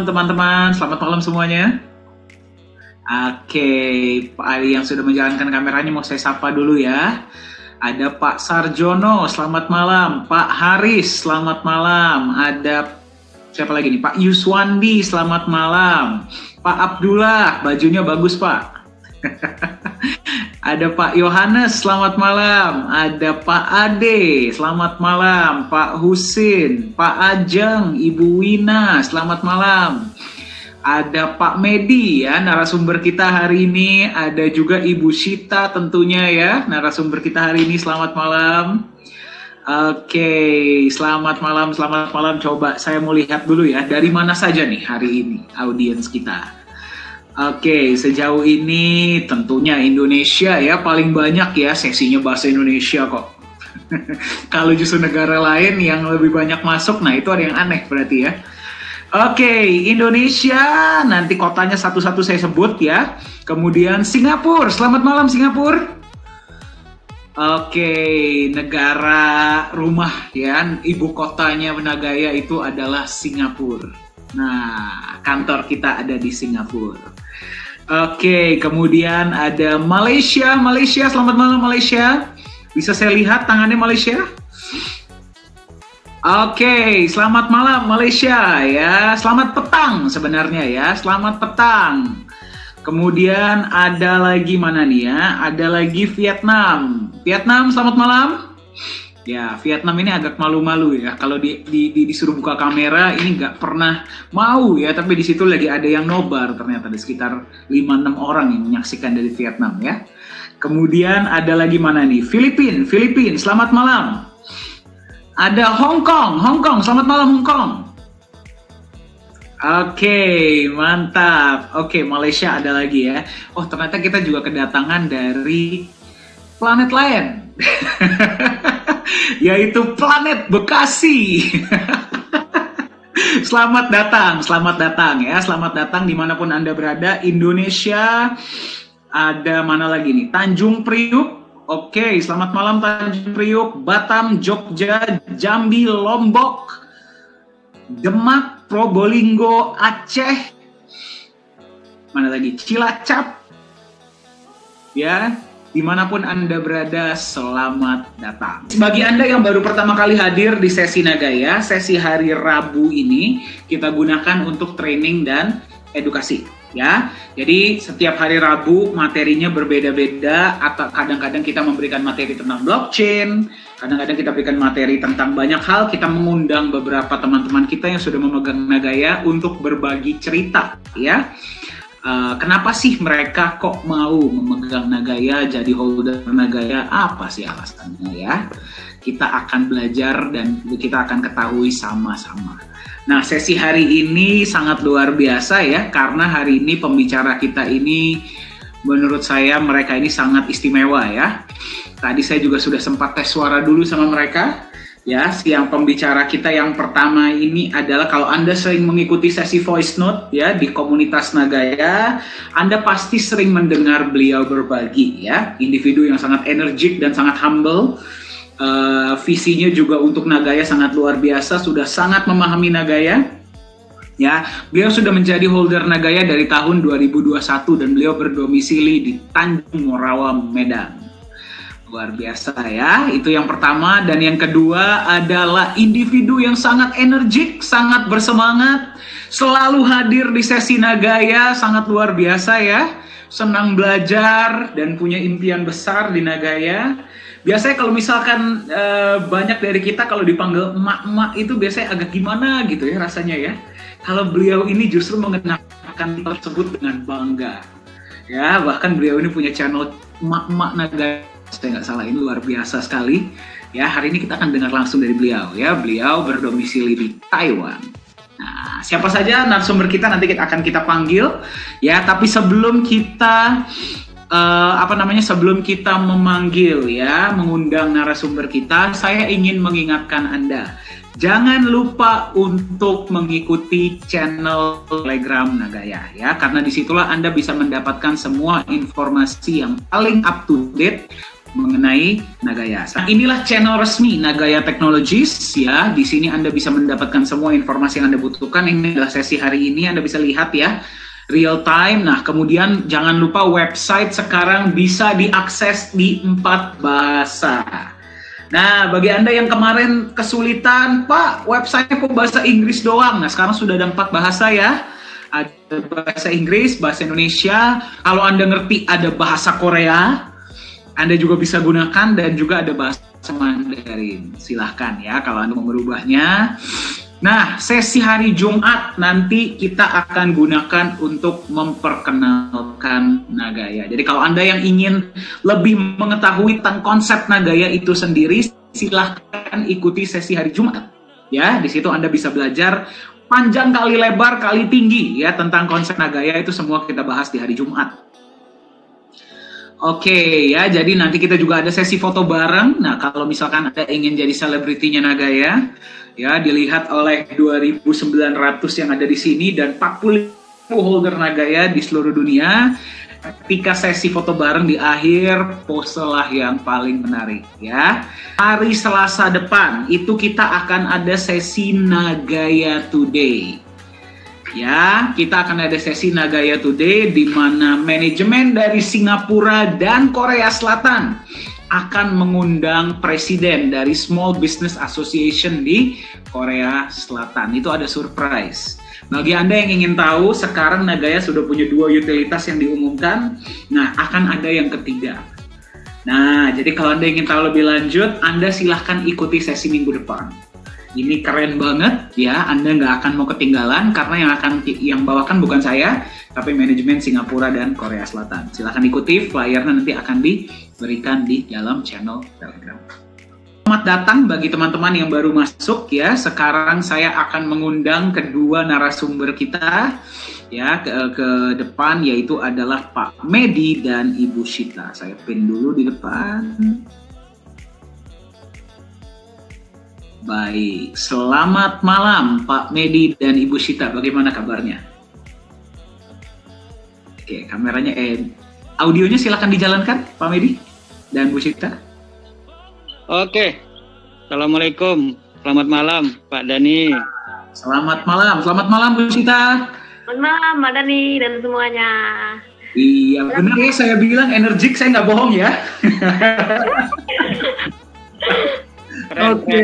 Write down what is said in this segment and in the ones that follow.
teman-teman, selamat malam semuanya. Oke, Pak Ali yang sudah menjalankan kameranya mau saya sapa dulu ya. Ada Pak Sarjono, selamat malam. Pak Haris, selamat malam. Ada siapa lagi nih? Pak Yuswandi, selamat malam. Pak Abdullah, bajunya bagus Pak. Ada Pak Yohanes, selamat malam. Ada Pak Ade, selamat malam. Pak Husin, Pak Ajeng, Ibu Wina, selamat malam. Ada Pak Medi ya, narasumber kita hari ini. Ada juga Ibu Sita tentunya ya, narasumber kita hari ini. Selamat malam. Oke, selamat malam, selamat malam. Coba saya mau lihat dulu ya, dari mana saja nih hari ini audiens kita. Oke, sejauh ini tentunya Indonesia ya, paling banyak ya sesinya bahasa Indonesia kok. Kalau justru negara lain yang lebih banyak masuk, nah itu ada yang aneh berarti ya. Oke, Indonesia, nanti kotanya satu-satu saya sebut ya. Kemudian Singapura, selamat malam Singapura. Oke, negara rumah ya, ibu kotanya Nagaya itu adalah Singapura. Nah, kantor kita ada di Singapura. Oke, kemudian ada Malaysia, Malaysia, selamat malam Malaysia. Bisa saya lihat tangannya Malaysia? Oke, selamat malam Malaysia ya. Selamat petang sebenarnya ya. Selamat petang. Kemudian ada lagi mana nih ya? Ada lagi Vietnam. Vietnam, selamat malam. Ya, Vietnam ini agak malu-malu ya. Kalau disuruh buka kamera ini nggak pernah mau ya. Tapi di situ lagi ada yang nobar ternyata, ada sekitar 5-6 orang yang menyaksikan dari Vietnam ya. Kemudian ada lagi mana nih? Filipina, selamat malam. Ada Hong Kong, selamat malam Hong Kong. Oke, mantap. Oke, Malaysia ada lagi ya. Oh, ternyata kita juga kedatangan dari planet lain. Yaitu planet Bekasi. Selamat datang ya. Selamat datang dimanapun Anda berada. Indonesia, ada mana lagi nih? Tanjung Priuk. Oke, selamat malam Tanjung Priuk, Batam, Jogja, Jambi, Lombok, Demak, Probolinggo, Aceh, mana lagi? Cilacap. Ya, dimanapun Anda berada, selamat datang. Bagi Anda yang baru pertama kali hadir di sesi Nagaya, sesi hari Rabu ini kita gunakan untuk training dan edukasi. Ya, jadi setiap hari Rabu materinya berbeda-beda, atau kadang-kadang kita memberikan materi tentang blockchain, kadang-kadang kita berikan materi tentang banyak hal. Kita mengundang beberapa teman-teman kita yang sudah memegang Nagaya untuk berbagi cerita, ya. Kenapa sih mereka kok mau memegang Nagaya, jadi holder Nagaya? Apa sih alasannya ya? Kita akan belajar dan kita akan ketahui sama-sama. Nah, sesi hari ini sangat luar biasa ya, karena hari ini pembicara kita ini menurut saya mereka ini sangat istimewa ya. Tadi saya juga sudah sempat tes suara dulu sama mereka. Ya, yang pembicara kita yang pertama ini adalah, kalau Anda sering mengikuti sesi voice note ya di komunitas Nagaya, Anda pasti sering mendengar beliau berbagi ya. Individu yang sangat energik dan sangat humble. Visinya juga untuk Nagaya sangat luar biasa, sudah sangat memahami Nagaya. Ya, beliau sudah menjadi holder Nagaya dari tahun 2021 dan beliau berdomisili di Tanjung Morawa, Medan. Luar biasa ya, itu yang pertama. Dan yang kedua adalah individu yang sangat energik, sangat bersemangat, selalu hadir di sesi Nagaya, sangat luar biasa ya. Senang belajar dan punya impian besar di Nagaya. Biasanya kalau misalkan banyak dari kita kalau dipanggil emak-emak itu biasanya agak gimana gitu ya rasanya ya. Kalau beliau ini justru mengenakan tersebut dengan bangga. Ya, bahkan beliau ini punya channel emak-emak Nagaya. Saya nggak salah, ini luar biasa sekali. Ya, hari ini kita akan dengar langsung dari beliau ya. Beliau berdomisili di Taiwan. Nah, siapa saja narasumber kita nanti akan kita panggil ya, tapi sebelum kita sebelum kita memanggil ya, mengundang narasumber kita, saya ingin mengingatkan Anda, jangan lupa untuk mengikuti channel Telegram Nagaya ya, karena disitulah Anda bisa mendapatkan semua informasi yang paling up to date mengenai Nagaya. Nah, inilah channel resmi Nagaya Technologies ya. Di sini Anda bisa mendapatkan semua informasi yang Anda butuhkan. Ini adalah sesi hari ini, Anda bisa lihat ya, real time. Nah, kemudian jangan lupa website sekarang bisa diakses di 4 bahasa. Nah, bagi Anda yang kemarin kesulitan, Pak, website kok bahasa Inggris doang. Nah, sekarang sudah ada 4 bahasa ya. Ada bahasa Inggris, bahasa Indonesia. Kalau Anda ngerti ada bahasa Korea, Anda juga bisa gunakan, dan juga ada bahasa Mandarin. Silahkan ya kalau Anda mau merubahnya. Nah, sesi hari Jumat nanti kita akan gunakan untuk memperkenalkan Nagaya. Jadi kalau Anda yang ingin lebih mengetahui tentang konsep Nagaya itu sendiri, silahkan ikuti sesi hari Jumat. Ya, di situ Anda bisa belajar panjang kali lebar kali tinggi ya tentang konsep Nagaya, itu semua kita bahas di hari Jumat. Oke ya, jadi nanti kita juga ada sesi foto bareng. Nah, kalau misalkan Anda ingin jadi selebritinya Nagaya, ya dilihat oleh 2.900 yang ada di sini dan 40 holder Nagaya di seluruh dunia. Ketika sesi foto bareng di akhir, poselah yang paling menarik ya. Hari Selasa depan itu kita akan ada sesi Nagaya Today. Ya, kita akan ada sesi Nagaya Today di mana manajemen dari Singapura dan Korea Selatan akan mengundang presiden dari Small Business Association di Korea Selatan. Itu ada surprise. Bagi Anda yang ingin tahu, sekarang Nagaya sudah punya 2 utilitas yang diumumkan. Nah, akan ada yang ketiga. Nah, jadi kalau Anda ingin tahu lebih lanjut, Anda silahkan ikuti sesi minggu depan. Ini keren banget ya, Anda nggak akan mau ketinggalan karena yang bawakan bukan saya, tapi manajemen Singapura dan Korea Selatan. Silahkan ikuti, flyernya nanti akan diberikan di dalam channel Telegram. Selamat datang bagi teman-teman yang baru masuk ya. Sekarang saya akan mengundang kedua narasumber kita ya ke depan, yaitu adalah Pak Medi dan Ibu Shita. Saya pin dulu di depan. Baik, selamat malam Pak Medi dan Ibu Shita, bagaimana kabarnya? Oke, kameranya, audionya silakan dijalankan Pak Medi dan Bu Shita. Oke, Assalamualaikum, selamat malam Pak Dani. Selamat malam Bu Shita. Selamat malam Mbak Dani dan semuanya. Iya benar ya, saya bilang energik, saya nggak bohong ya. Oke,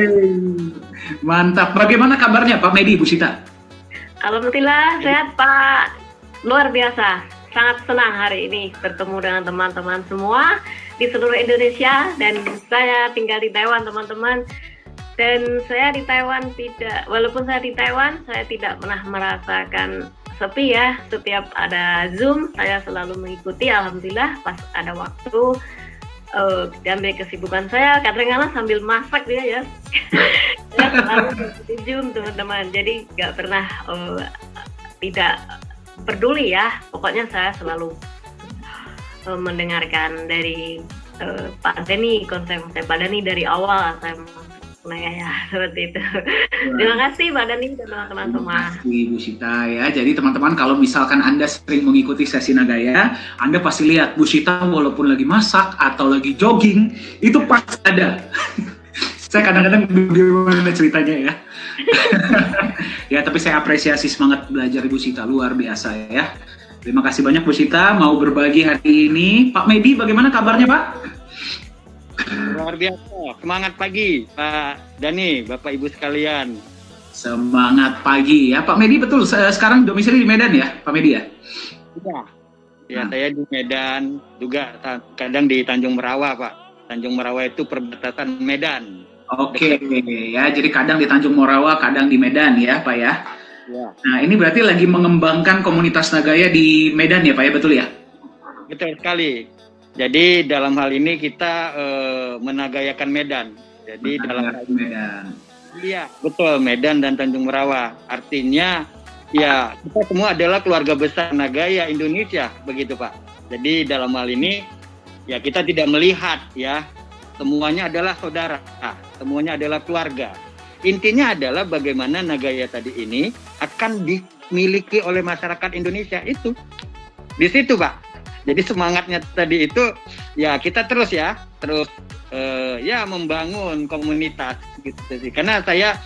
mantap. Bagaimana kabarnya Pak Medi, Bu Shita? Alhamdulillah sehat Pak, luar biasa. Sangat senang hari ini bertemu dengan teman-teman semua di seluruh Indonesia, dan saya tinggal di Taiwan teman-teman. Dan saya di Taiwan walaupun saya di Taiwan, saya tidak pernah merasakan sepi ya. Setiap ada Zoom, saya selalu mengikuti. Alhamdulillah pas ada waktu. Diambil kesibukan saya, kadang-kadang sambil masak dia ya. Saya selalu mengikuti Zoom teman-teman, jadi nggak pernah tidak peduli ya. Pokoknya saya selalu mendengarkan dari Pak Dani, konsep Pak Dani dari awal saya ya seperti itu. Terima kasih Pak Dani dan teman-teman semua. Terima kasih Bu Shita ya. Jadi teman-teman, kalau misalkan Anda sering mengikuti sesi Nagaya, Anda pasti lihat Bu Shita walaupun lagi masak atau lagi jogging, itu pasti ada. Saya kadang-kadang bagaimana ceritanya ya. Ya, tapi saya apresiasi semangat belajar Bu Shita, luar biasa ya. Terima kasih banyak Bu Shita mau berbagi hari ini. Pak Medi, bagaimana kabarnya Pak? Luar biasa, semangat pagi Pak Dani, Bapak Ibu sekalian. Semangat pagi ya Pak Medi, betul sekarang domisili di Medan ya Pak Medi ya? Iya, ya saya di Medan, juga kadang di Tanjung Merawa Pak. Tanjung Merawa itu perbatasan Medan. Oke ya, jadi kadang di Tanjung Merawa, kadang di Medan ya Pak ya? Ya. Nah ini berarti lagi mengembangkan komunitas Nagaya di Medan ya Pak ya, betul ya? Betul sekali. Jadi dalam hal ini kita menagayakan Medan. Jadi dalam hal ini, Medan. Iya, betul, Medan dan Tanjung Merawa. Artinya ya kita semua adalah keluarga besar Nagaya Indonesia, begitu Pak. Jadi dalam hal ini ya kita tidak melihat ya, semuanya adalah saudara, semuanya adalah keluarga. Intinya adalah bagaimana Nagaya tadi ini akan dimiliki oleh masyarakat Indonesia, itu di situ Pak. Jadi semangatnya tadi itu ya kita terus ya terus ya membangun komunitas gitu sih. Karena saya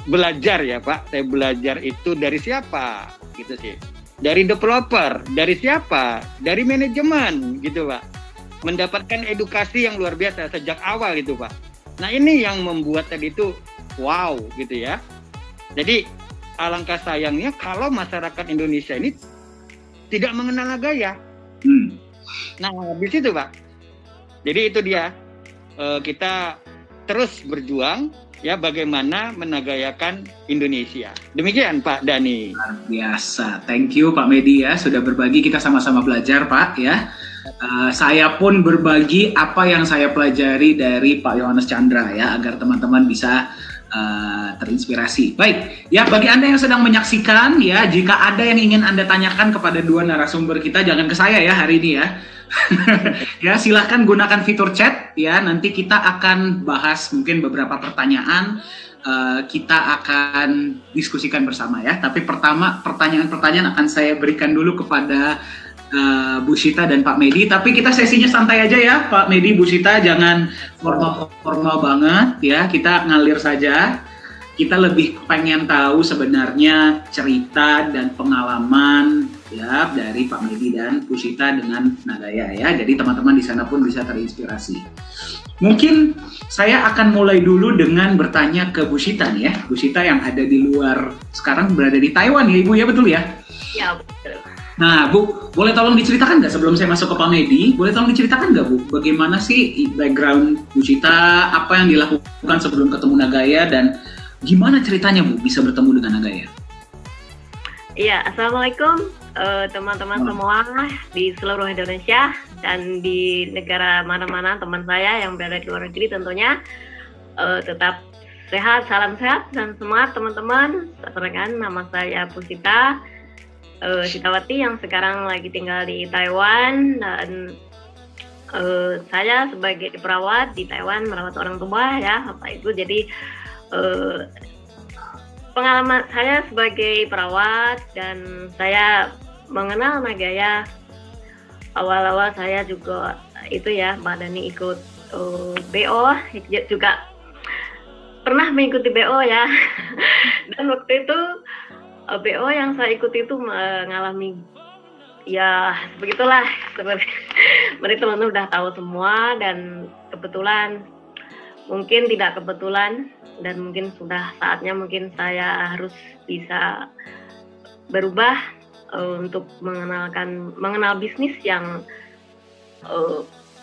belajar ya Pak, saya belajar itu dari siapa gitu sih. Dari developer, dari siapa? Dari manajemen gitu Pak. Mendapatkan edukasi yang luar biasa sejak awal itu Pak. Nah ini yang membuat tadi itu wow gitu ya. Jadi alangkah sayangnya kalau masyarakat Indonesia ini tidak mengenal Nagaya. Nah di situ Pak. Jadi itu dia, kita terus berjuang ya bagaimana menagayakan Indonesia. Demikian Pak Dani. Luar biasa, thank you Pak Medi ya sudah berbagi, kita sama-sama belajar Pak ya. Saya pun berbagi apa yang saya pelajari dari Pak Yohanes Chandra ya agar teman-teman bisa terinspirasi. Baik, ya bagi Anda yang sedang menyaksikan ya, jika ada yang ingin Anda tanyakan kepada dua narasumber kita, jangan ke saya ya hari ini ya. Ya silahkan gunakan fitur chat ya, nanti kita akan bahas mungkin beberapa pertanyaan, kita akan diskusikan bersama ya. Tapi pertama pertanyaan-pertanyaan akan saya berikan dulu kepada Bu Sita dan Pak Medi, tapi kita sesinya santai aja ya Pak Medi, Bu Sita, jangan formal banget ya, kita ngalir saja. Kita lebih pengen tahu sebenarnya cerita dan pengalaman ya dari Pak Medi dan Bu Sita dengan Nagaya ya. Jadi teman-teman di sana pun bisa terinspirasi. Mungkin saya akan mulai dulu dengan bertanya ke Bu Sita nih ya. Bu Sita yang ada di luar, sekarang berada di Taiwan ya Ibu ya, betul ya? Ya betul. Nah Bu, boleh tolong diceritakan nggak sebelum saya masuk ke Pak Medi, boleh tolong diceritakan nggak Bu, bagaimana sih background Bu Sita, apa yang dilakukan sebelum ketemu Nagaya, dan gimana ceritanya Bu bisa bertemu dengan Nagaya? Iya, Assalamualaikum teman-teman semua di seluruh Indonesia dan di negara mana-mana teman saya yang berada di luar negeri tentunya. Tetap sehat, salam sehat dan semangat teman-teman. Perkenalkan, nama saya Bu Sita Sitawati yang sekarang lagi tinggal di Taiwan, dan saya sebagai perawat di Taiwan merawat orang tua ya Bapak Ibu. Jadi pengalaman saya sebagai perawat dan saya mengenal Nagaya awal-awal saya juga itu ya Mbak Dani ikut BO, juga pernah mengikuti BO ya. Dan waktu itu BO yang saya ikuti itu mengalami ya begitulah, seperti teman-teman udah tahu semua, dan kebetulan mungkin tidak kebetulan dan mungkin sudah saatnya mungkin saya harus bisa berubah untuk mengenal bisnis yang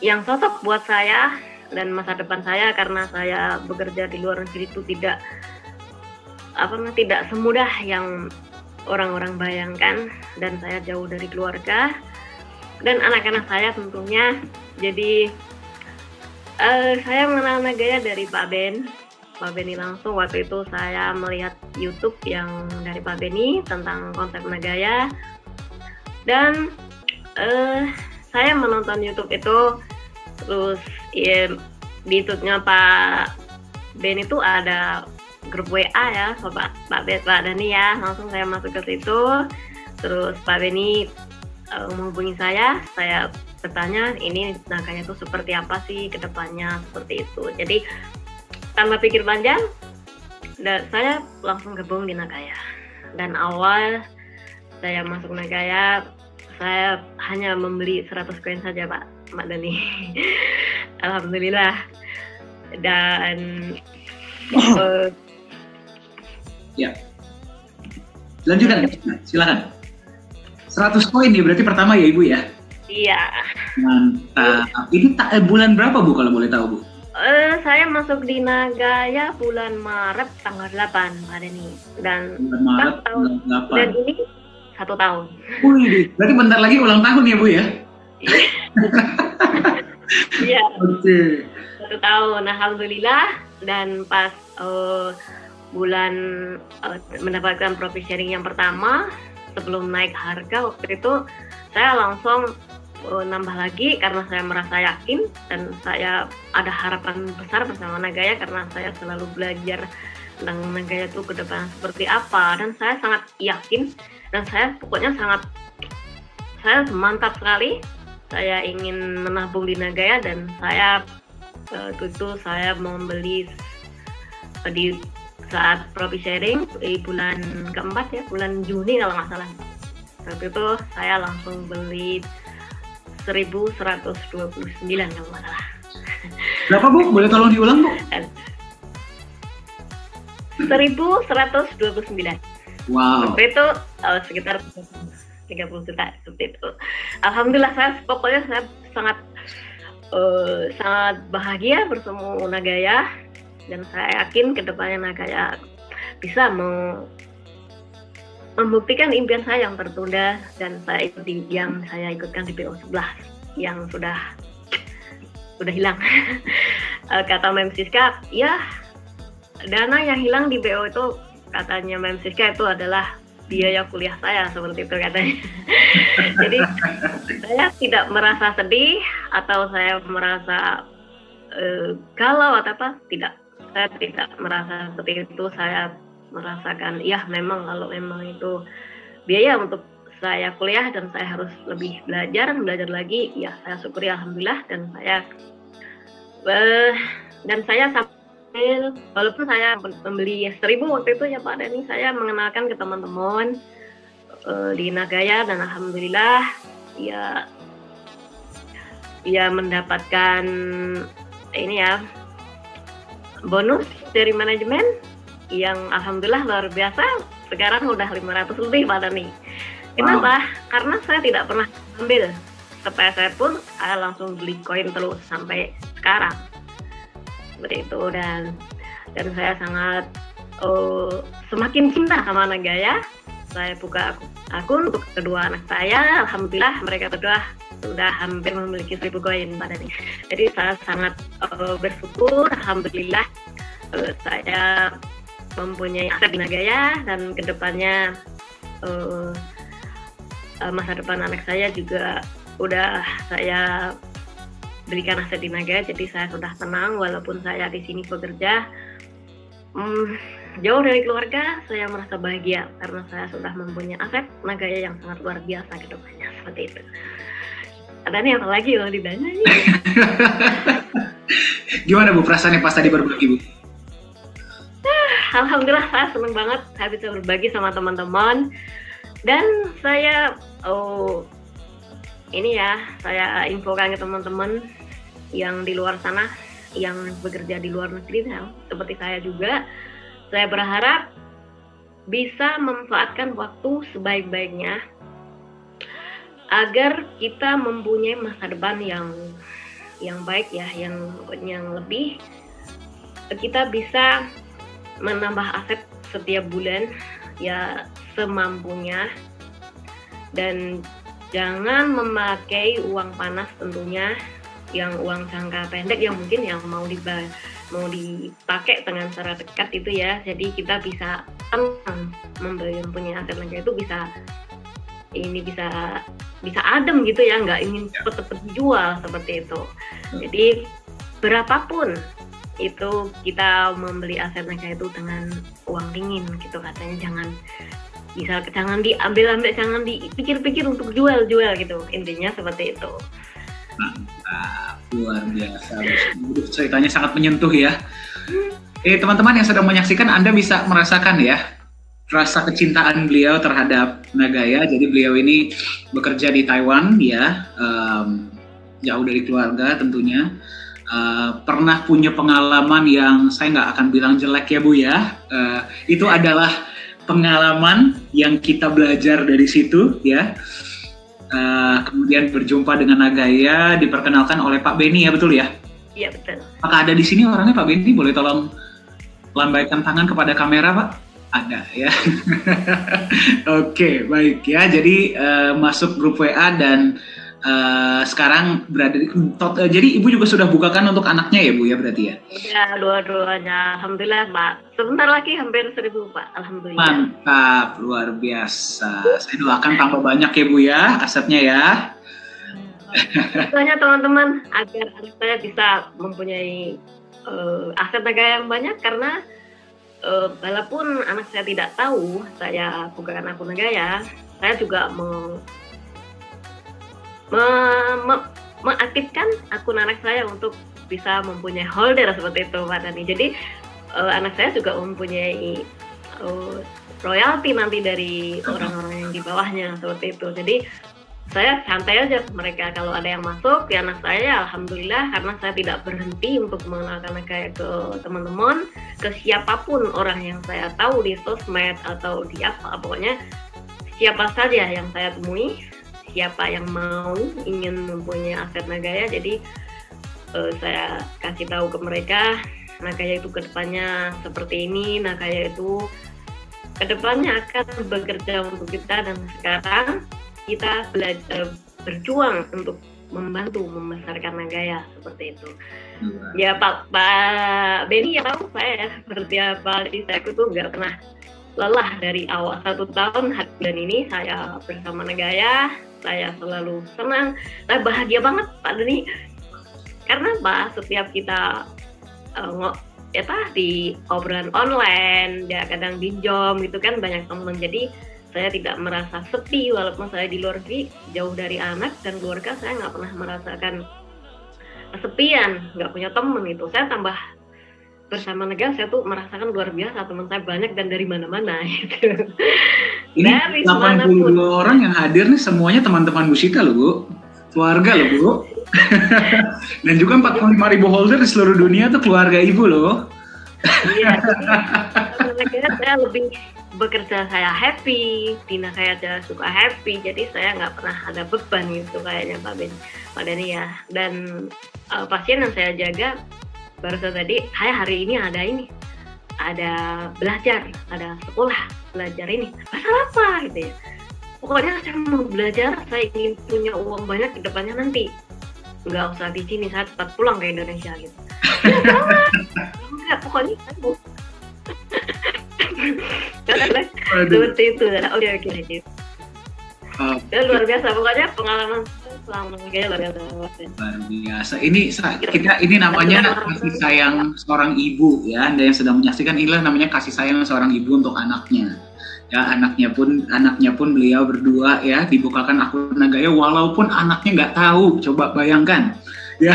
cocok buat saya dan masa depan saya, karena saya bekerja di luar negeri itu tidak semudah yang orang-orang bayangkan, dan saya jauh dari keluarga dan anak-anak saya tentunya. Jadi saya mengenal Nagaya dari Pak Beni langsung. Waktu itu saya melihat YouTube yang dari Pak Beni tentang konsep Nagaya, dan saya menonton YouTube itu. Terus ya, di YouTube-nya Pak Beni itu ada grup WA ya, Pak Dani ya. Langsung saya masuk ke situ. Terus Pak Beni menghubungi saya bertanya ini Nagaya itu seperti apa sih ke depannya, seperti itu. Jadi tanpa pikir panjang, saya langsung gabung di Nagaya. Dan awal saya masuk Nagaya, saya hanya membeli 100 koin saja Pak Dani. Alhamdulillah. Dan ya, lanjutkan, silakan. 100 koin ya berarti pertama ya Ibu ya? Iya. Mantap. Ini bulan berapa Bu kalau boleh tahu Bu? Saya masuk di Nagaya bulan Maret tanggal 8 Pak Dani. Dan bulan Maret tanggal 8. Dan ini 1 tahun. Wih, berarti bentar lagi ulang tahun ya Bu ya? Iya. Oke. 1 tahun, alhamdulillah. Dan pas bulan mendapatkan profit sharing yang pertama sebelum naik harga, waktu itu saya langsung nambah lagi karena saya merasa yakin dan saya ada harapan besar bersama Nagaya, karena saya selalu belajar tentang Nagaya itu ke depan seperti apa, dan saya sangat yakin dan saya pokoknya saya mantap sekali saya ingin menabung di Nagaya, dan saya itu saya membeli di saat profit sharing di bulan keempat ya, bulan Juni kalau nggak salah. Waktu itu saya langsung beli 1.129 kalau nggak salah. Berapa Bu? Boleh tolong diulang Bu? 1.129. Wow. Waktu itu sekitar 30 juta seperti itu. Alhamdulillah, saya pokoknya saya sangat bahagia bersama Nagaya, dan saya yakin kedepannya Nagaya bisa membuktikan impian saya yang tertunda, dan saya ikutkan di BO 11 yang sudah hilang. Kata Mem Siska, ya dana yang hilang di BO itu, katanya Mem Siska, itu adalah biaya kuliah saya, seperti itu katanya. Jadi saya tidak merasa sedih atau saya merasa galau atau apa, tidak. Saya tidak merasa seperti itu. Saya merasakan, ya memang kalau memang itu biaya untuk saya kuliah dan saya harus lebih belajar lagi, ya saya syukuri alhamdulillah. Dan saya sambil, walaupun saya membeli 1.000 waktu itu ya Pak Dani, saya mengenalkan ke teman-teman di Nagaya, dan alhamdulillah ya mendapatkan ini ya, bonus dari manajemen yang alhamdulillah luar biasa. Sekarang udah 500 lebih Pak Dani. Kenapa? Karena saya tidak pernah ambil sepeser pun, saya langsung beli koin terus sampai sekarang. Seperti itu, dan saya sangat semakin cinta sama Nagaya. Saya buka akun untuk kedua anak saya. Alhamdulillah mereka berdua sudah hampir memiliki 1.000 koin Pak Dani. Jadi saya sangat bersyukur, alhamdulillah saya mempunyai aset di Nagaya, dan kedepannya masa depan anak saya juga udah saya berikan aset di Nagaya. Jadi saya sudah tenang walaupun saya di sini bekerja jauh dari keluarga. Saya merasa bahagia karena saya sudah mempunyai aset Nagaya yang sangat luar biasa ke depannya, seperti itu. Ada nih apa lagi kalau ditanya nih? Gimana Bu perasaannya pas tadi berbagi Bu? Alhamdulillah saya senang banget saya bisa berbagi sama teman-teman, dan saya ini ya, saya infokan ke teman-teman yang di luar sana yang bekerja di luar negeri seperti saya juga. Saya berharap bisa memanfaatkan waktu sebaik-baiknya agar kita mempunyai masa depan yang baik ya, yang lebih, kita bisa menambah aset setiap bulan ya semampunya, dan jangan memakai uang panas tentunya, yang uang jangka pendek yang mungkin yang mau dipakai dengan cara dekat itu ya. Jadi kita bisa tenang mempunyai aset Nagaya itu, bisa adem gitu ya, nggak ingin cepet-cepet dijual seperti itu. Jadi berapapun itu kita membeli aset Nagaya itu dengan uang dingin gitu katanya, jangan diambil, jangan dipikir-pikir untuk jual gitu, intinya seperti itu. Mantap, luar biasa. Ceritanya sangat menyentuh ya. Teman-teman yang sedang menyaksikan, Anda bisa merasakan ya rasa kecintaan beliau terhadap Nagaya. Jadi beliau ini bekerja di Taiwan ya, jauh dari keluarga tentunya. Pernah punya pengalaman yang saya nggak akan bilang jelek ya Bu ya. Itu adalah pengalaman yang kita belajar dari situ ya. Kemudian berjumpa dengan Nagaya, diperkenalkan oleh Pak Benny ya, betul ya? Iya betul. Apakah ada di sini orangnya Pak Benny? Boleh tolong lambaikan tangan kepada kamera Pak? Ada ya. Oke, baik ya. Jadi masuk grup WA dan sekarang berada di jadi Ibu juga sudah bukakan untuk anaknya ya Bu ya, berarti ya? Iya, dua-duanya. Alhamdulillah Pak. Sebentar lagi hampir 1.000 Pak. Alhamdulillah. Mantap, luar biasa. Saya doakan tambah banyak ya Bu ya asetnya ya. Sebenarnya teman-teman, agar anak saya bisa mempunyai aset Nagaya yang banyak, karena walaupun anak saya tidak tahu saya bukan akun Nagaya, saya juga mengaktifkan akun anak saya untuk bisa mempunyai holder seperti itu Pak Dani. Jadi anak saya juga mempunyai royalti nanti dari orang-orang yang di bawahnya seperti itu. Jadi saya santai aja, mereka kalau ada yang masuk ya anak saya, alhamdulillah, karena saya tidak berhenti untuk mengenalkan kayak ke teman-teman, ke siapapun orang yang saya tahu di sosmed atau di apa, pokoknya siapa saja yang saya temui, siapa yang mau ingin mempunyai aset Nagaya, jadi saya kasih tahu ke mereka, Nagaya itu kedepannya seperti ini, Nagaya itu kedepannya akan bekerja untuk kita, dan sekarang kita belajar berjuang untuk membantu membesarkan Nagaya seperti itu. Ya Pak Benny ya tahu saya seperti apa, saya itu nggak pernah lelah dari awal 1 tahun dan ini saya bersama Nagaya, saya selalu senang, saya bahagia banget Pak Benny, karena Pak setiap kita di obrolan online, ya kadang di Zoom gitu kan banyak teman, jadi saya tidak merasa sepi walaupun saya di luar negeri, jauh dari anak dan keluarga, saya nggak pernah merasakan kesepian, nggak punya teman gitu. Saya tambah bersama Nagaya, saya tuh merasakan luar biasa, teman saya banyak dan dari mana-mana gitu. Ini 82 orang yang hadir nih semuanya teman-teman Bu Sita loh Bu, keluarga loh Bu. Dan juga 45.000 holder di seluruh dunia tuh keluarga Ibu loh. Iya, jadi saya lebih bekerja, saya happy, di Nagaya saya suka happy, jadi saya nggak pernah ada beban gitu kayaknya Pak Dani ya. Dan pasien yang saya jaga barusan tadi, hari ini ada belajar, ada sekolah belajar ini, pasal apa gitu ya. Pokoknya saya mau belajar, saya ingin punya uang banyak ke depannya nanti. Nggak usah di sini, saya cepat pulang ke Indonesia gitu. Enggak, pokoknya saya mau. Seperti itu. Oke. Luar biasa, pokoknya pengalaman selama Nagaya luar biasa. Ini namanya kasih sayang seorang ibu ya. Anda yang sedang menyaksikan, inilah namanya kasih sayang seorang ibu untuk anaknya. Ya, anaknya pun beliau berdua ya dibukakan akun Nagaya walaupun anaknya nggak tahu. Coba bayangkan. Ya,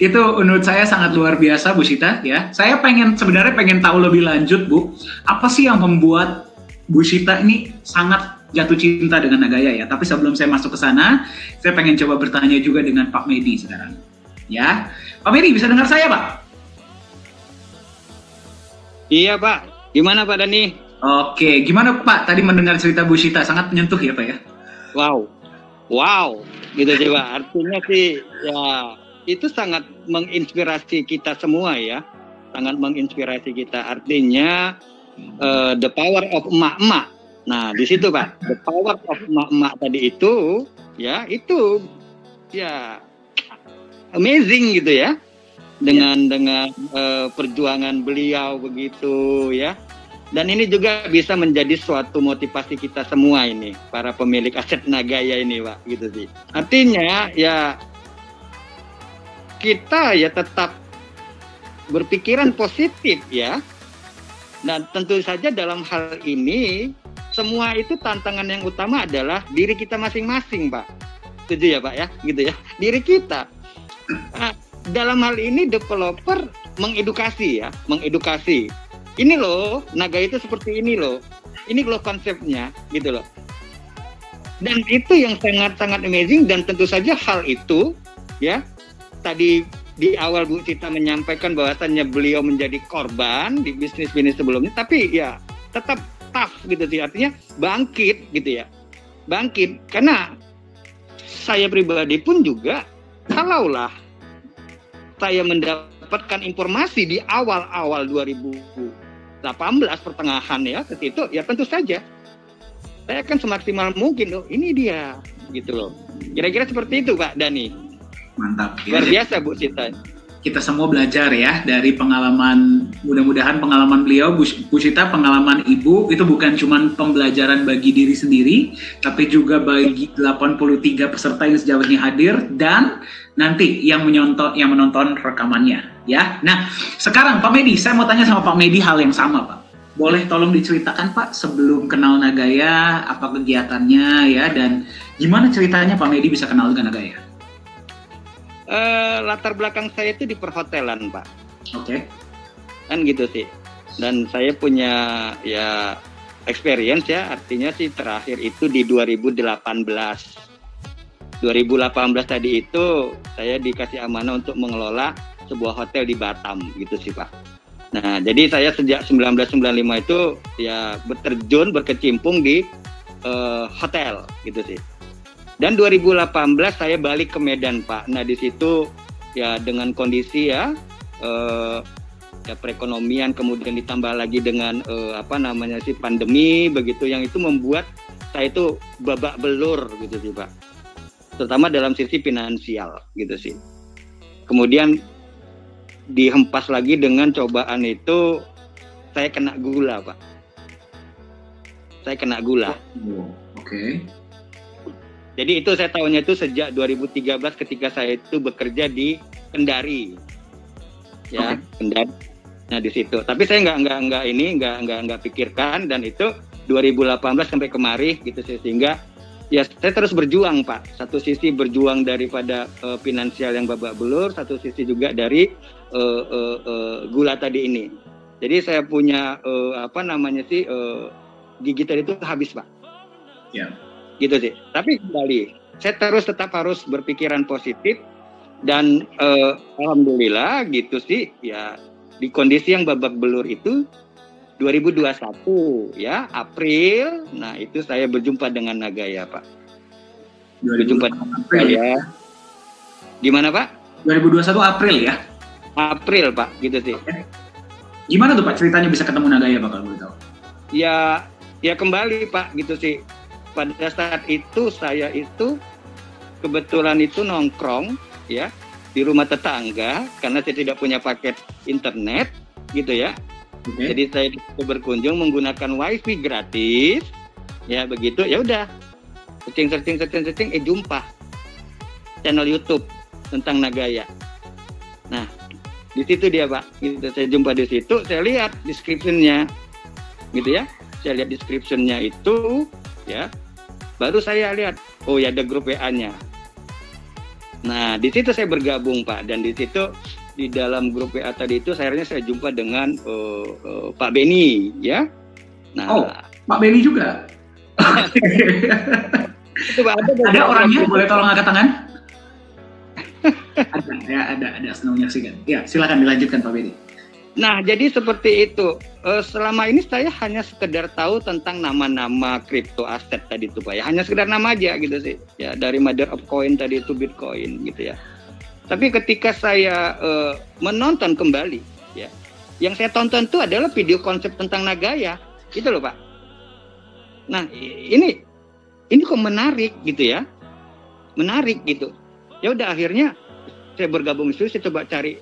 itu menurut saya sangat luar biasa Bu Sita ya. Saya sebenarnya pengen tahu lebih lanjut Bu, apa sih yang membuat Bu Sita ini sangat jatuh cinta dengan Nagaya ya. Tapi sebelum saya masuk ke sana, saya pengen coba bertanya juga dengan Pak Medi sekarang. Ya, Pak Medi bisa dengar saya Pak? Iya Pak, gimana Pak Dani? Oke, gimana Pak tadi mendengar cerita Bu Sita, sangat menyentuh ya Pak ya? Wow, gitu sih Pak. Artinya sih ya itu sangat menginspirasi kita semua ya, sangat menginspirasi kita. Artinya the power of emak-emak. Nah di situ Pak, the power of emak-emak tadi itu ya amazing gitu ya, dengan perjuangan beliau begitu ya. Dan ini juga bisa menjadi suatu motivasi kita semua ini, para pemilik aset Nagaya ini Pak, gitu sih. Artinya ya kita ya tetap berpikiran positif ya. Dan tentu saja dalam hal ini semua itu tantangan yang utama adalah diri kita masing-masing Pak. Setuju ya Pak ya, gitu ya. Diri kita. Nah, dalam hal ini developer mengedukasi. Ini loh, Nagaya itu seperti ini loh. Ini loh konsepnya, gitu loh. Dan itu yang sangat-sangat amazing, dan tentu saja hal itu ya, tadi di awal Bu Sita menyampaikan bahwasannya beliau menjadi korban di bisnis-bisnis sebelumnya, tapi ya tetap tough gitu sih, artinya bangkit gitu ya. Bangkit, karena saya pribadi pun juga, kalaulah saya mendapatkan informasi di awal-awal 2018 pertengahan ya, ke situ ya tentu saja saya akan semaksimal mungkin loh, ini dia gitu loh. Kira-kira seperti itu Pak Dani. Mantap. Luar biasa Bu Sita. Kita semua belajar ya dari pengalaman, mudah-mudahan pengalaman beliau, Bu Sita, pengalaman Ibu itu bukan cuma pembelajaran bagi diri sendiri, tapi juga bagi 83 peserta yang sejauh ini hadir dan nanti yang menonton rekamannya ya. Nah, sekarang Pak Medi, saya mau tanya sama Pak Medi hal yang sama Pak. Boleh tolong diceritakan Pak sebelum kenal Nagaya apa kegiatannya ya, dan Gimana ceritanya Pak Medi bisa kenal dengan Nagaya? Latar belakang saya itu di perhotelan, Pak. Oke. Kan gitu sih. Dan saya punya ya experience ya, artinya sih terakhir itu di 2018. 2018 tadi itu saya dikasih amanah untuk mengelola sebuah hotel di Batam gitu sih Pak. Nah, jadi saya sejak 1995 itu ya berkecimpung di hotel gitu sih. Dan 2018 saya balik ke Medan Pak. Nah di situ ya dengan kondisi ya perekonomian kemudian ditambah lagi dengan pandemi begitu yang itu membuat saya itu babak belur gitu sih Pak. Terutama dalam sisi finansial gitu sih. Kemudian dihempas lagi dengan cobaan itu saya kena gula Pak. Saya kena gula. Oke. Jadi itu saya tahunya itu sejak 2013 ketika saya itu bekerja di Kendari, ya Kendari. Nah di situ. Tapi saya nggak pikirkan dan itu 2018 sampai kemari gitu sehingga ya saya terus berjuang Pak. Satu sisi berjuang daripada finansial yang babak belur, satu sisi juga dari gula tadi ini. Jadi saya punya gigi tadi itu habis Pak. Ya. Gitu sih. Tapi kembali, saya tetap harus berpikiran positif dan alhamdulillah gitu sih ya di kondisi yang babak belur itu 2021 ya April. Nah itu saya berjumpa dengan Nagaya Pak. Berjumpa dengan Nagaya. Gimana Pak? 2021 April ya? April Pak, gitu sih. Okay. Gimana tuh Pak ceritanya bisa ketemu Nagaya Pak kalau boleh tahu? Ya kembali Pak gitu sih. Pada saat itu saya itu kebetulan itu nongkrong ya di rumah tetangga karena saya tidak punya paket internet gitu ya. Okay. Jadi saya berkunjung menggunakan wifi gratis ya begitu ya udah searching jumpa channel YouTube tentang Nagaya. Nah di situ dia Pak, gitu saya jumpa di situ, saya lihat description-nya gitu ya, saya lihat description-nya itu ya, baru saya lihat oh ya ada grup WA-nya. Nah di situ saya bergabung Pak, dan di situ di dalam grup WA tadi itu akhirnya saya jumpa dengan Pak Beni ya. Nah Pak Beni juga. Itu Pak, ada orangnya boleh tolong angkat tangan? ada senang menyaksikan. Ya silakan dilanjutkan Pak Beni. Nah, jadi seperti itu. Selama ini saya hanya sekedar tahu tentang nama-nama crypto aset tadi itu Pak ya. Hanya sekedar nama aja gitu sih. Ya, dari mother of coin tadi itu Bitcoin gitu ya. Tapi ketika saya menonton kembali ya, yang saya tonton itu adalah video konsep tentang Nagaya. Gitu loh Pak. Nah, ini kok menarik gitu ya. Menarik gitu. Ya udah akhirnya saya bergabung di situ, saya coba cari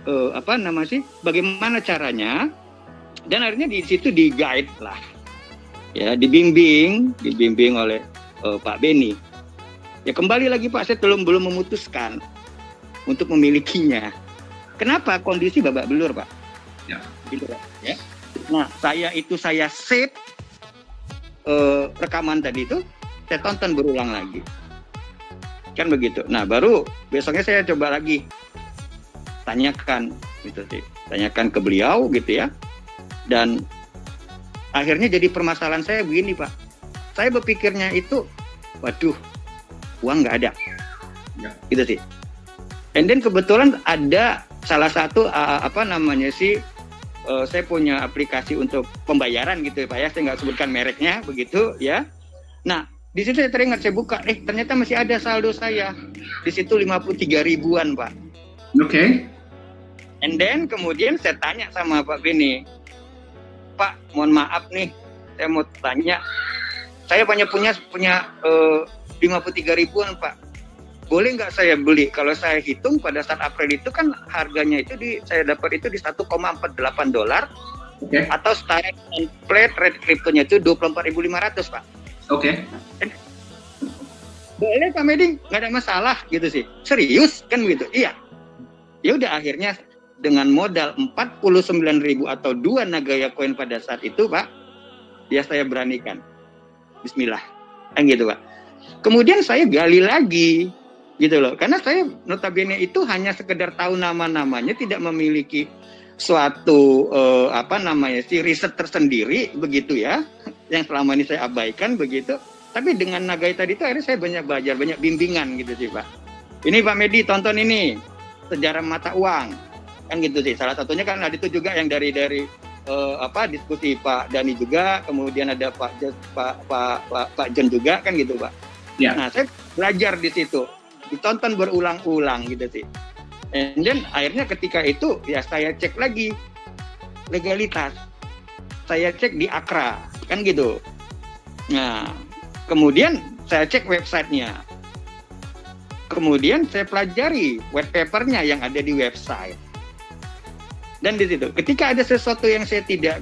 bagaimana caranya, dan akhirnya di situ di guide lah, ya dibimbing oleh Pak Beni. Ya kembali lagi Pak, saya belum memutuskan untuk memilikinya. Kenapa? Kondisi babak belur Pak. Ya. Gitu Pak. Ya. Nah saya save rekaman tadi itu, saya tonton berulang lagi. Kan begitu. Nah baru besoknya saya coba lagi tanyakan ke beliau gitu ya, dan akhirnya jadi permasalahan saya begini Pak, saya berpikirnya itu waduh uang nggak ada ya. Gitu sih, and then kebetulan ada salah satu saya punya aplikasi untuk pembayaran gitu ya Pak ya, saya nggak sebutkan mereknya begitu ya. Nah di situ saya teringat, saya buka, ternyata masih ada saldo saya di situ 53 ribuan Pak. Oke. Okay. And then kemudian saya tanya sama Pak Beni, Pak, mohon maaf nih, saya mau tanya, saya punya 53 ribuan Pak, boleh nggak saya beli? Kalau saya hitung pada saat April itu kan harganya itu saya dapat itu di $1,48, okay. Atau setara template rate kriptonya itu 24.500 Pak. Oke. Okay. Boleh Pak Medi, nggak ada masalah gitu sih. Serius kan gitu? Iya. Ya udah akhirnya dengan modal 49.000 atau 2 Nagaya Coin pada saat itu Pak, ya saya beranikan. Bismillah. Kan gitu Pak. Kemudian saya gali lagi, gitu loh. Karena saya notabene itu hanya sekedar tahu nama-namanya, tidak memiliki suatu riset tersendiri begitu ya, yang selama ini saya abaikan begitu. Tapi dengan Nagai tadi itu akhirnya saya banyak belajar, banyak bimbingan gitu sih Pak. Ini Pak Medi tonton ini sejarah mata uang kan gitu sih. Salah satunya kan ada itu juga yang dari diskusi Pak Dani juga, kemudian ada Pak John juga kan gitu Pak. Ya. Nah saya belajar di situ, ditonton berulang-ulang gitu sih. And then akhirnya ketika itu ya saya cek lagi legalitas, saya cek di AKRA kan gitu. Nah kemudian saya cek websitenya, kemudian saya pelajari white papernya yang ada di website. Dan di situ ketika ada sesuatu yang saya tidak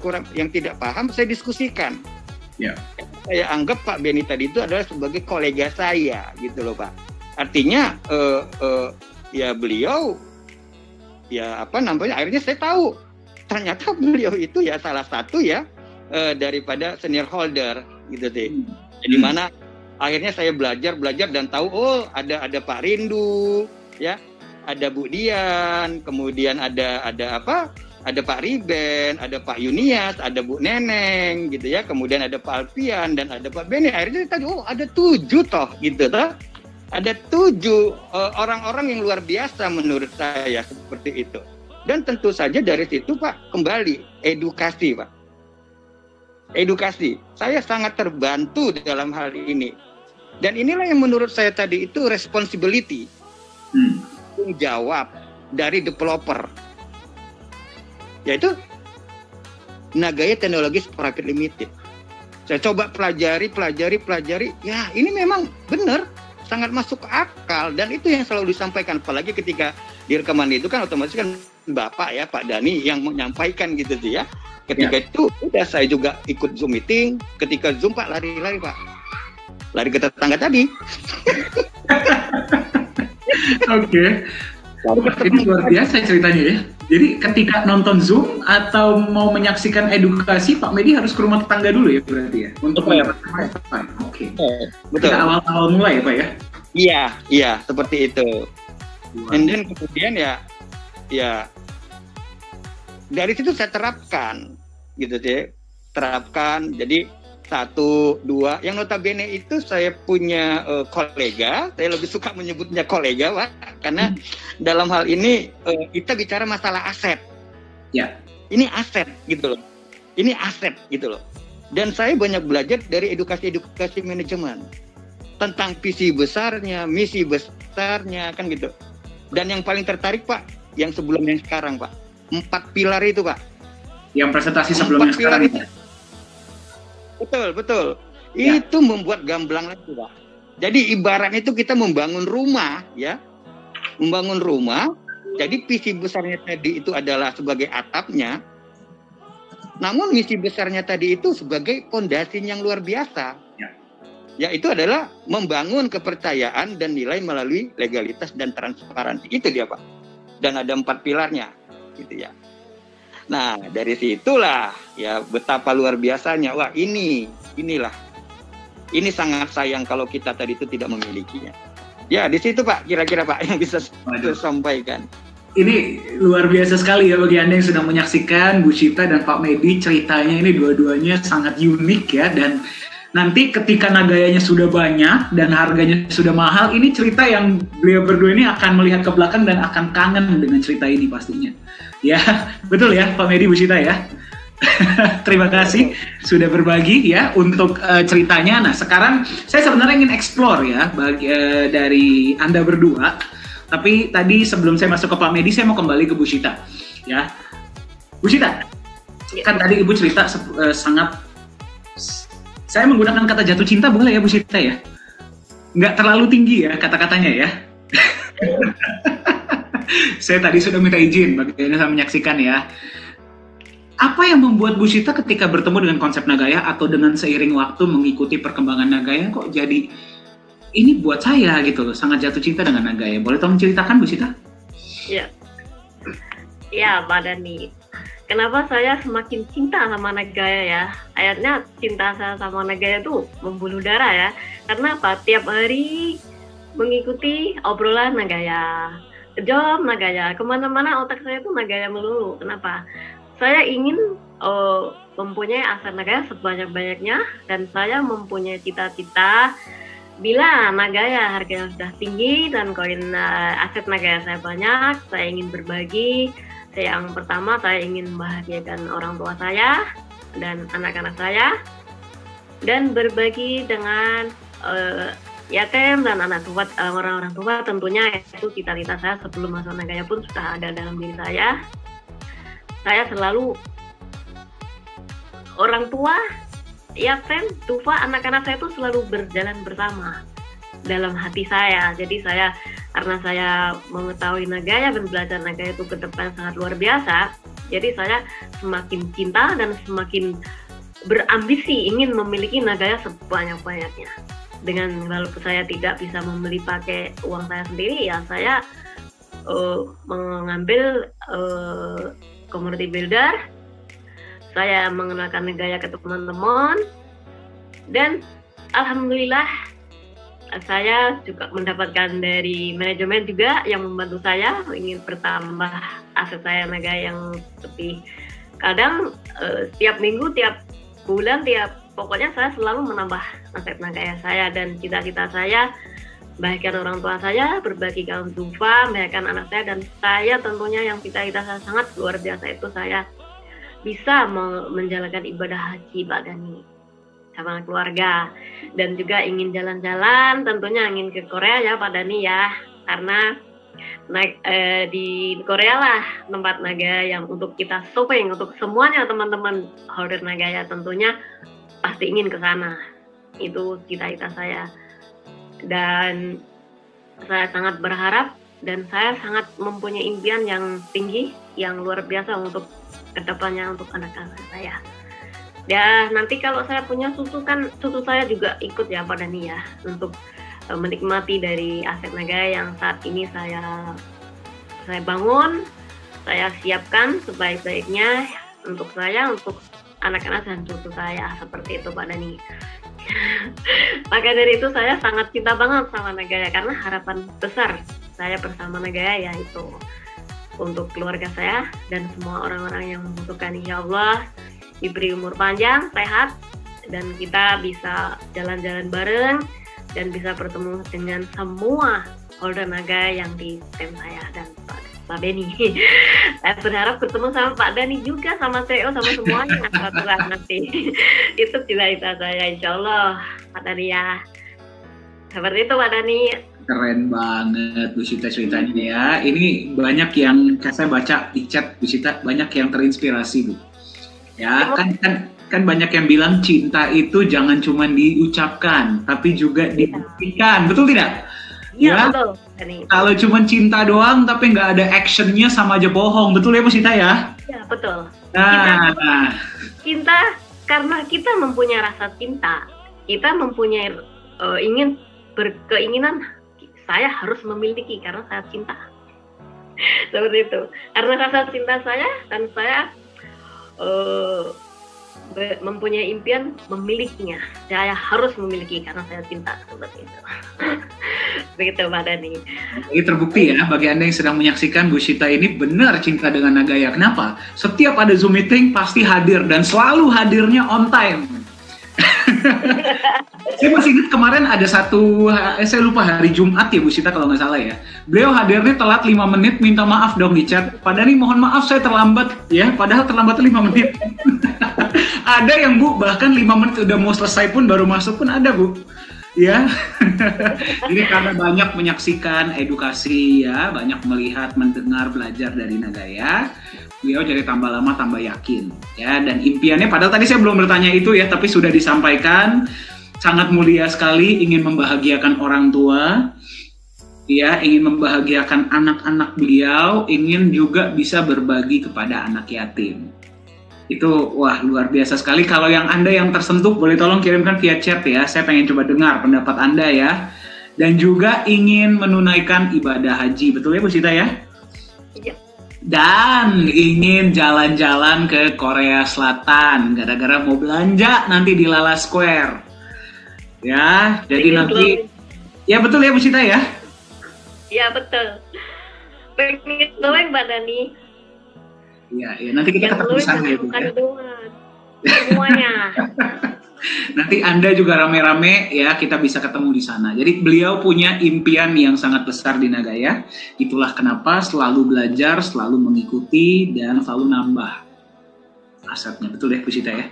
paham, saya diskusikan. Ya. Saya anggap Pak Beni tadi itu adalah sebagai kolega saya gitu loh Pak. Artinya ya beliau akhirnya saya tahu ternyata beliau itu ya salah satu ya daripada senior holder gitu sih. Jadi mana akhirnya saya belajar dan tahu ada Pak Rindu ya, ada Bu Dian, kemudian ada Pak Riben, ada Pak Yunias, ada Bu Neneng gitu ya, kemudian ada Pak Alfian dan ada Pak Beni. Akhirnya tadi ada 7 toh gitu toh. Ada 7 orang-orang yang luar biasa menurut saya seperti itu. Dan tentu saja dari situ Pak, kembali edukasi Pak. Edukasi. Saya sangat terbantu dalam hal ini. Dan inilah yang menurut saya tadi itu responsibility. Tanggung jawab dari developer. Yaitu Nagaya Technologies Private Limited. Saya coba pelajari. Ya ini memang benar. Sangat masuk akal dan itu yang selalu disampaikan, apalagi ketika di rekaman itu kan otomatis kan Bapak ya Pak Dani yang menyampaikan gitu sih ya. Ketika itu udah saya juga ikut Zoom meeting, ketika Zoom Pak lari-lari Pak, lari ke tetangga tadi. Oke. Ini luar biasa ceritanya ya. Jadi ketika nonton Zoom atau mau menyaksikan edukasi, Pak Medi harus ke rumah tetangga dulu ya berarti ya? Untuk mendapatkan wifi. Oke. Betul. Kita awal-awal mulai ya Pak ya? Iya, seperti itu. And then kemudian ya dari situ saya terapkan gitu sih. Jadi 1, 2, yang notabene itu saya punya kolega, saya lebih suka menyebutnya kolega Pak, karena dalam hal ini kita bicara masalah aset. Ya. Ini aset gitu loh. Ini aset gitu loh. Dan saya banyak belajar dari edukasi manajemen tentang visi besarnya, misi besarnya kan gitu. Dan yang paling tertarik Pak, yang sebelum yang sekarang Pak, 4 pilar itu Pak. Yang presentasi sebelum yang sekarang itu. Betul. Ya. Itu membuat gamblang lagi Pak. Jadi ibaratnya itu kita membangun rumah ya. Membangun rumah. Jadi visi besarnya tadi itu adalah sebagai atapnya. Namun misi besarnya tadi itu sebagai fondasi yang luar biasa. Ya. Yaitu adalah membangun kepercayaan dan nilai melalui legalitas dan transparansi. Itu dia Pak. Dan ada 4 pilarnya gitu ya. Nah, dari situlah ya betapa luar biasanya. Wah, inilah. Ini sangat sayang kalau kita tadi itu tidak memilikinya. Ya, di situ Pak, kira-kira Pak yang bisa saya sampaikan. Ini luar biasa sekali ya bagi Anda yang sedang menyaksikan Bu Chita dan Pak Medi, ceritanya ini dua-duanya sangat unik ya, dan nanti ketika nagayanya sudah banyak dan harganya sudah mahal, ini cerita yang beliau berdua ini akan melihat ke belakang dan akan kangen dengan cerita ini pastinya. Ya, betul ya Pak Medi, Bu Chita ya. Terima kasih sudah berbagi ya untuk ceritanya. Nah, sekarang saya sebenarnya ingin explore ya dari Anda berdua. Tapi tadi sebelum saya masuk ke Pak Medi, saya mau kembali ke Bu Chita ya. Bu Chita, kan tadi Ibu cerita sangat, saya menggunakan kata jatuh cinta boleh ya Bu Chita ya? Nggak terlalu tinggi ya kata-katanya ya. Saya tadi sudah minta izin bagi Anda yang menyaksikan ya. Apa yang membuat Bu Chita ketika bertemu dengan konsep Nagaya atau dengan seiring waktu mengikuti perkembangan Nagaya kok jadi ini buat saya gitu loh, sangat jatuh cinta dengan Nagaya. Boleh tolong ceritakan Bu Chita? Iya. Ya, Pak Dani. kenapa saya semakin cinta sama Nagaya ya? Akhirnya cinta saya sama Nagaya tuh membuluh darah ya. Karena apa? Tiap hari mengikuti obrolan Nagaya, job Nagaya, kemana-mana otak saya tuh Nagaya melulu. Kenapa? Saya ingin mempunyai aset Nagaya sebanyak-banyaknya, dan saya mempunyai cita-cita bila Nagaya harganya sudah tinggi dan koin aset Nagaya saya banyak, saya ingin berbagi. Yang pertama, saya ingin membahagiakan orang tua saya dan anak-anak saya, dan berbagi dengan yatim dan anak tua, orang-orang tua tentunya. Itu cita-cita saya sebelum masuk Nagaya pun sudah ada dalam diri saya. Saya selalu orang tua, yatim, duafa, anak-anak saya itu selalu berjalan bersama dalam hati saya. Jadi saya, karena saya mengetahui Nagaya dan belajar Nagaya itu ke depan sangat luar biasa, jadi saya semakin cinta dan semakin berambisi ingin memiliki Nagaya sebanyak-banyaknya. Dengan walaupun saya tidak bisa membeli pakai uang saya sendiri, ya saya mengambil community builder, saya mengenalkan Nagaya ke teman-teman, dan alhamdulillah saya juga mendapatkan dari manajemen juga yang membantu saya ingin bertambah aset saya Nagaya yang lebih. Kadang setiap minggu, tiap bulan, pokoknya saya selalu menambah aset Nagaya saya, dan cita-cita saya bahagian orang tua saya, berbagi kaum duafa, bahagian anak saya, dan saya tentunya yang cita-cita saya sangat luar biasa itu saya bisa menjalankan ibadah haji Pak Dhani sama keluarga, dan juga ingin jalan-jalan, tentunya ingin ke Korea ya Pak Dhani ya, karena di Korea lah tempat Nagaya yang untuk kita shopping, untuk semuanya teman-teman holder Nagaya tentunya pasti ingin ke sana. Itu cita-cita saya, dan saya sangat berharap dan saya sangat mempunyai impian yang tinggi, yang luar biasa untuk kedepannya untuk anak-anak saya. Ya nanti kalau saya punya susu, kan susu saya juga ikut ya Pak Dhani ya, untuk menikmati dari aset Nagaya yang saat ini saya bangun, saya siapkan sebaik-baiknya untuk saya, untuk anak-anak dan cucu saya, seperti itu Pak Dhani. Maka dari itu saya sangat cinta banget sama Nagaya, karena harapan besar saya bersama Nagaya yaitu untuk keluarga saya dan semua orang-orang yang membutuhkan, insya Allah diberi umur panjang, sehat, dan kita bisa jalan-jalan bareng dan bisa bertemu dengan semua holder Nagaya yang di tim saya dan Pak Beni. Saya berharap bertemu sama Pak Dhani juga, sama CEO, sama semuanya nanti. Itu cita-cita saya, insya Allah Pak Dhani ya. Seperti itu Pak Dhani. Keren banget Bu Sita ceritanya ya. Ini banyak yang saya baca di chat Bu Sita, banyak yang terinspirasi Bu. Ya kan banyak yang bilang cinta itu jangan cuma diucapkan, tapi juga dibuktikan, betul tidak? Ya, betul. Kalau cuma cinta doang tapi nggak ada actionnya sama aja bohong, betul ya Bu Sita ya? Ya betul. Cinta karena kita mempunyai rasa cinta, kita mempunyai berkeinginan saya harus memiliki karena saya cinta. Seperti itu. Karena rasa cinta saya dan saya mempunyai impian memilikinya. Saya harus memiliki karena saya cinta, seperti itu. Begitu Pak Dhani. Ini terbukti ya bagi Anda yang sedang menyaksikan, Bu Sita ini benar cinta dengan Nagaya. Kenapa? Setiap ada Zoom meeting pasti hadir dan selalu hadirnya on time. Saya masih ingat kemarin ada satu, saya lupa hari Jumat ya Bu Sita kalau nggak salah ya. Beliau hadirnya telat 5 menit, minta maaf dong di chat. Pak Dhani mohon maaf saya terlambat ya, padahal terlambat 5 menit. Ada yang Bu bahkan 5 menit udah mau selesai pun baru masuk pun ada Bu. Ya, jadi karena banyak menyaksikan edukasi ya, banyak melihat, mendengar, belajar dari Nagaya, beliau jadi tambah lama tambah yakin ya, dan impiannya padahal tadi saya belum bertanya itu ya, tapi sudah disampaikan, sangat mulia sekali, ingin membahagiakan orang tua, ya, ingin membahagiakan anak-anak beliau, ingin juga bisa berbagi kepada anak yatim. Itu wah luar biasa sekali. Kalau yang Anda yang tersentuh boleh tolong kirimkan via chat ya, saya pengen coba dengar pendapat Anda ya, dan juga ingin menunaikan ibadah haji, betul ya Bu Sita ya? Iya. dan ingin jalan-jalan ke Korea Selatan gara-gara mau belanja nanti di Lala Square. Ya, jadi nanti ya betul ya Bu Sita ya? Ya betul. Pengen doang Mbak Dani. Iya, ya, nanti kita ketemu di sana ya Bu ya. Semuanya. Nanti Anda juga rame-rame ya, kita bisa ketemu di sana. Jadi beliau punya impian yang sangat besar di Nagaya. Itulah kenapa selalu belajar, selalu mengikuti, dan selalu nambah asetnya. Betul deh Bu Sita ya?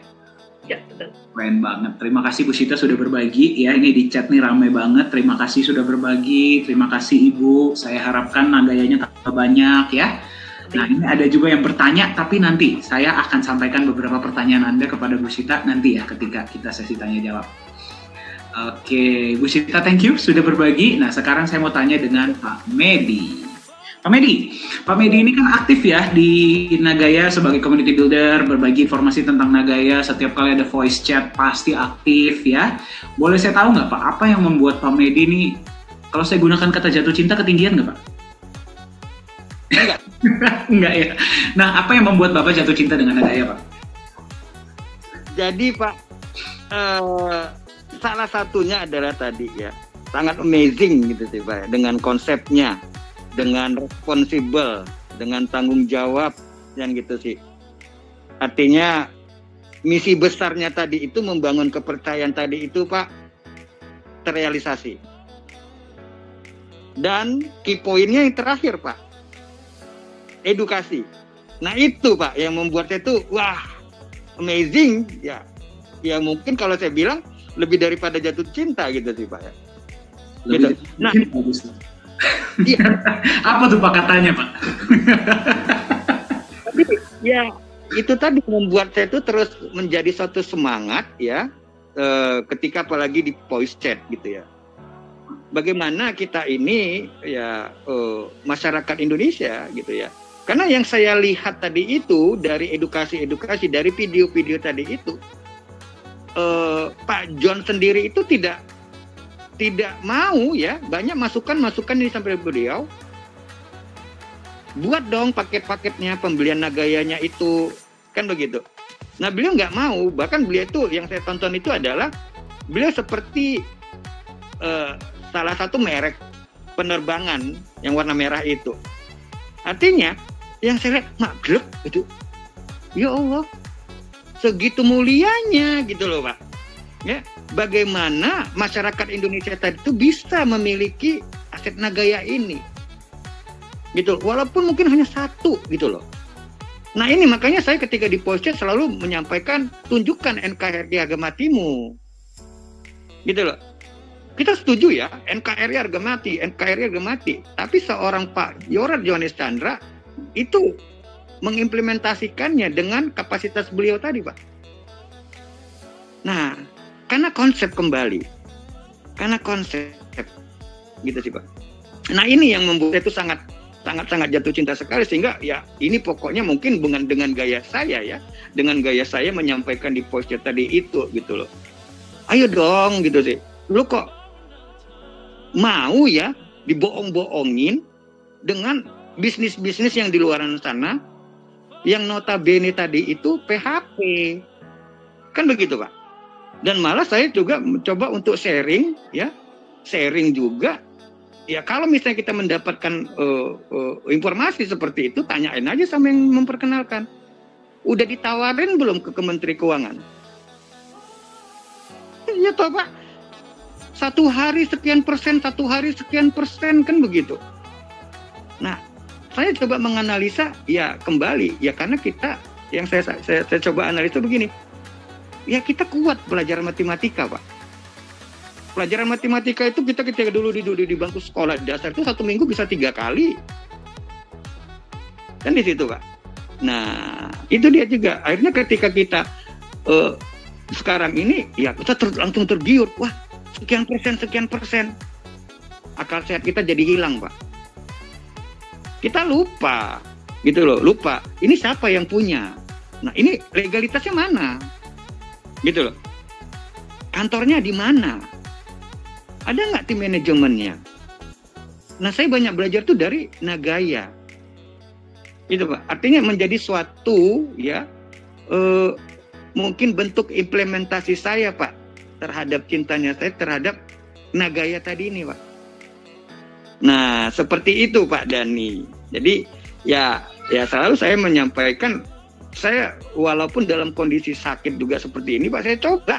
Ya, betul. Keren banget. Terima kasih Bu Sita sudah berbagi ya. Ini di chat nih rame banget. Terima kasih sudah berbagi. Terima kasih Ibu. Saya harapkan Nagayanya tambah banyak ya. Nah, ini ada juga yang bertanya, tapi nanti saya akan sampaikan beberapa pertanyaan Anda kepada Bu Sita nanti ya ketika kita sesi tanya jawab. Oke, Bu Sita, thank you sudah berbagi. Nah, sekarang saya mau tanya dengan Pak Medi. Pak Medi ini kan aktif ya di Nagaya sebagai community builder, berbagi informasi tentang Nagaya. Setiap kali ada voice chat pasti aktif ya. Boleh saya tahu nggak Pak, apa yang membuat Pak Medi ini, kalau saya gunakan kata jatuh cinta, ketinggian nggak Pak? Enggak ya. Nah, apa yang membuat Bapak jatuh cinta dengan Nagaya, Pak? Jadi, Pak, salah satunya adalah tadi ya, sangat amazing gitu sih, Pak, dengan konsepnya, dengan responsible, dengan tanggung jawab, dan gitu sih. Artinya, misi besarnya tadi itu membangun kepercayaan tadi itu, Pak, terrealisasi. Dan key point-nya yang terakhir, Pak, edukasi. Nah itu Pak yang membuat saya tuh wah amazing ya. Ya mungkin kalau saya bilang lebih daripada jatuh cinta gitu sih Pak ya. Gitu. Nah, iya. Apa tuh Pak katanya Pak? Tapi ya itu tadi membuat saya tuh terus menjadi suatu semangat ya ketika apalagi di voice chat gitu ya. Bagaimana kita ini ya masyarakat Indonesia gitu ya. Karena yang saya lihat tadi itu dari edukasi-edukasi, dari video-video tadi itu, Pak John sendiri itu tidak mau ya, banyak masukan-masukan yang disampaikan beliau. Buat dong paket-paketnya, pembelian Nagayanya itu, kan begitu. Nah beliau nggak mau, bahkan beliau itu yang saya tonton itu adalah beliau seperti salah satu merek penerbangan yang warna merah itu. Artinya yang saya lihat magreb itu, ya Allah, segitu mulianya gitu loh Pak. Ya, bagaimana masyarakat Indonesia tadi itu bisa memiliki aset Nagaya ini, gitu. Walaupun mungkin hanya satu gitu loh. Nah ini makanya saya ketika di Post selalu menyampaikan tunjukkan NKRI harga matimu, gitu loh. Kita setuju ya, NKRI harga mati, NKRI harga mati. Tapi seorang Pak Yorat Johannes Chandra itu mengimplementasikannya dengan kapasitas beliau tadi, Pak. Nah, karena konsep kembali, karena konsep, gitu sih, Pak. Nah, ini yang membuat itu sangat jatuh cinta sekali, sehingga ya ini pokoknya mungkin dengan gaya saya ya, dengan gaya saya menyampaikan di post tadi itu, gitu loh. Ayo dong, gitu sih. Lu kok mau ya dibohong-bohongin dengan bisnis-bisnis yang di luar sana yang notabene tadi itu PHP, kan begitu Pak. Dan malah saya juga mencoba untuk sharing ya, sharing juga ya, kalau misalnya kita mendapatkan informasi seperti itu, tanyain aja sama yang memperkenalkan, udah ditawarin belum ke Kementerian Keuangan ya toh Pak, satu hari sekian persen, kan begitu. Nah saya coba menganalisa ya kembali ya, karena kita yang saya coba analisa begini ya, kita kuat pelajaran matematika Pak. Pelajaran matematika itu kita ketika dulu di bangku sekolah dasar itu 1 minggu bisa 3 kali kan di situ Pak. Nah itu dia juga akhirnya ketika kita sekarang ini ya kita langsung tergiur, wah sekian persen akal sehat kita jadi hilang Pak. Kita lupa, gitu loh, lupa. Ini siapa yang punya? Nah, ini legalitasnya mana? Gitu loh. Kantornya di mana? Ada nggak tim manajemennya? Nah, saya banyak belajar tuh dari Nagaya. Itu Pak. Artinya menjadi suatu ya mungkin bentuk implementasi saya Pak terhadap cintanya saya terhadap Nagaya tadi ini Pak. Nah seperti itu Pak Dhani. Jadi ya selalu saya menyampaikan, saya walaupun dalam kondisi sakit juga seperti ini Pak, saya coba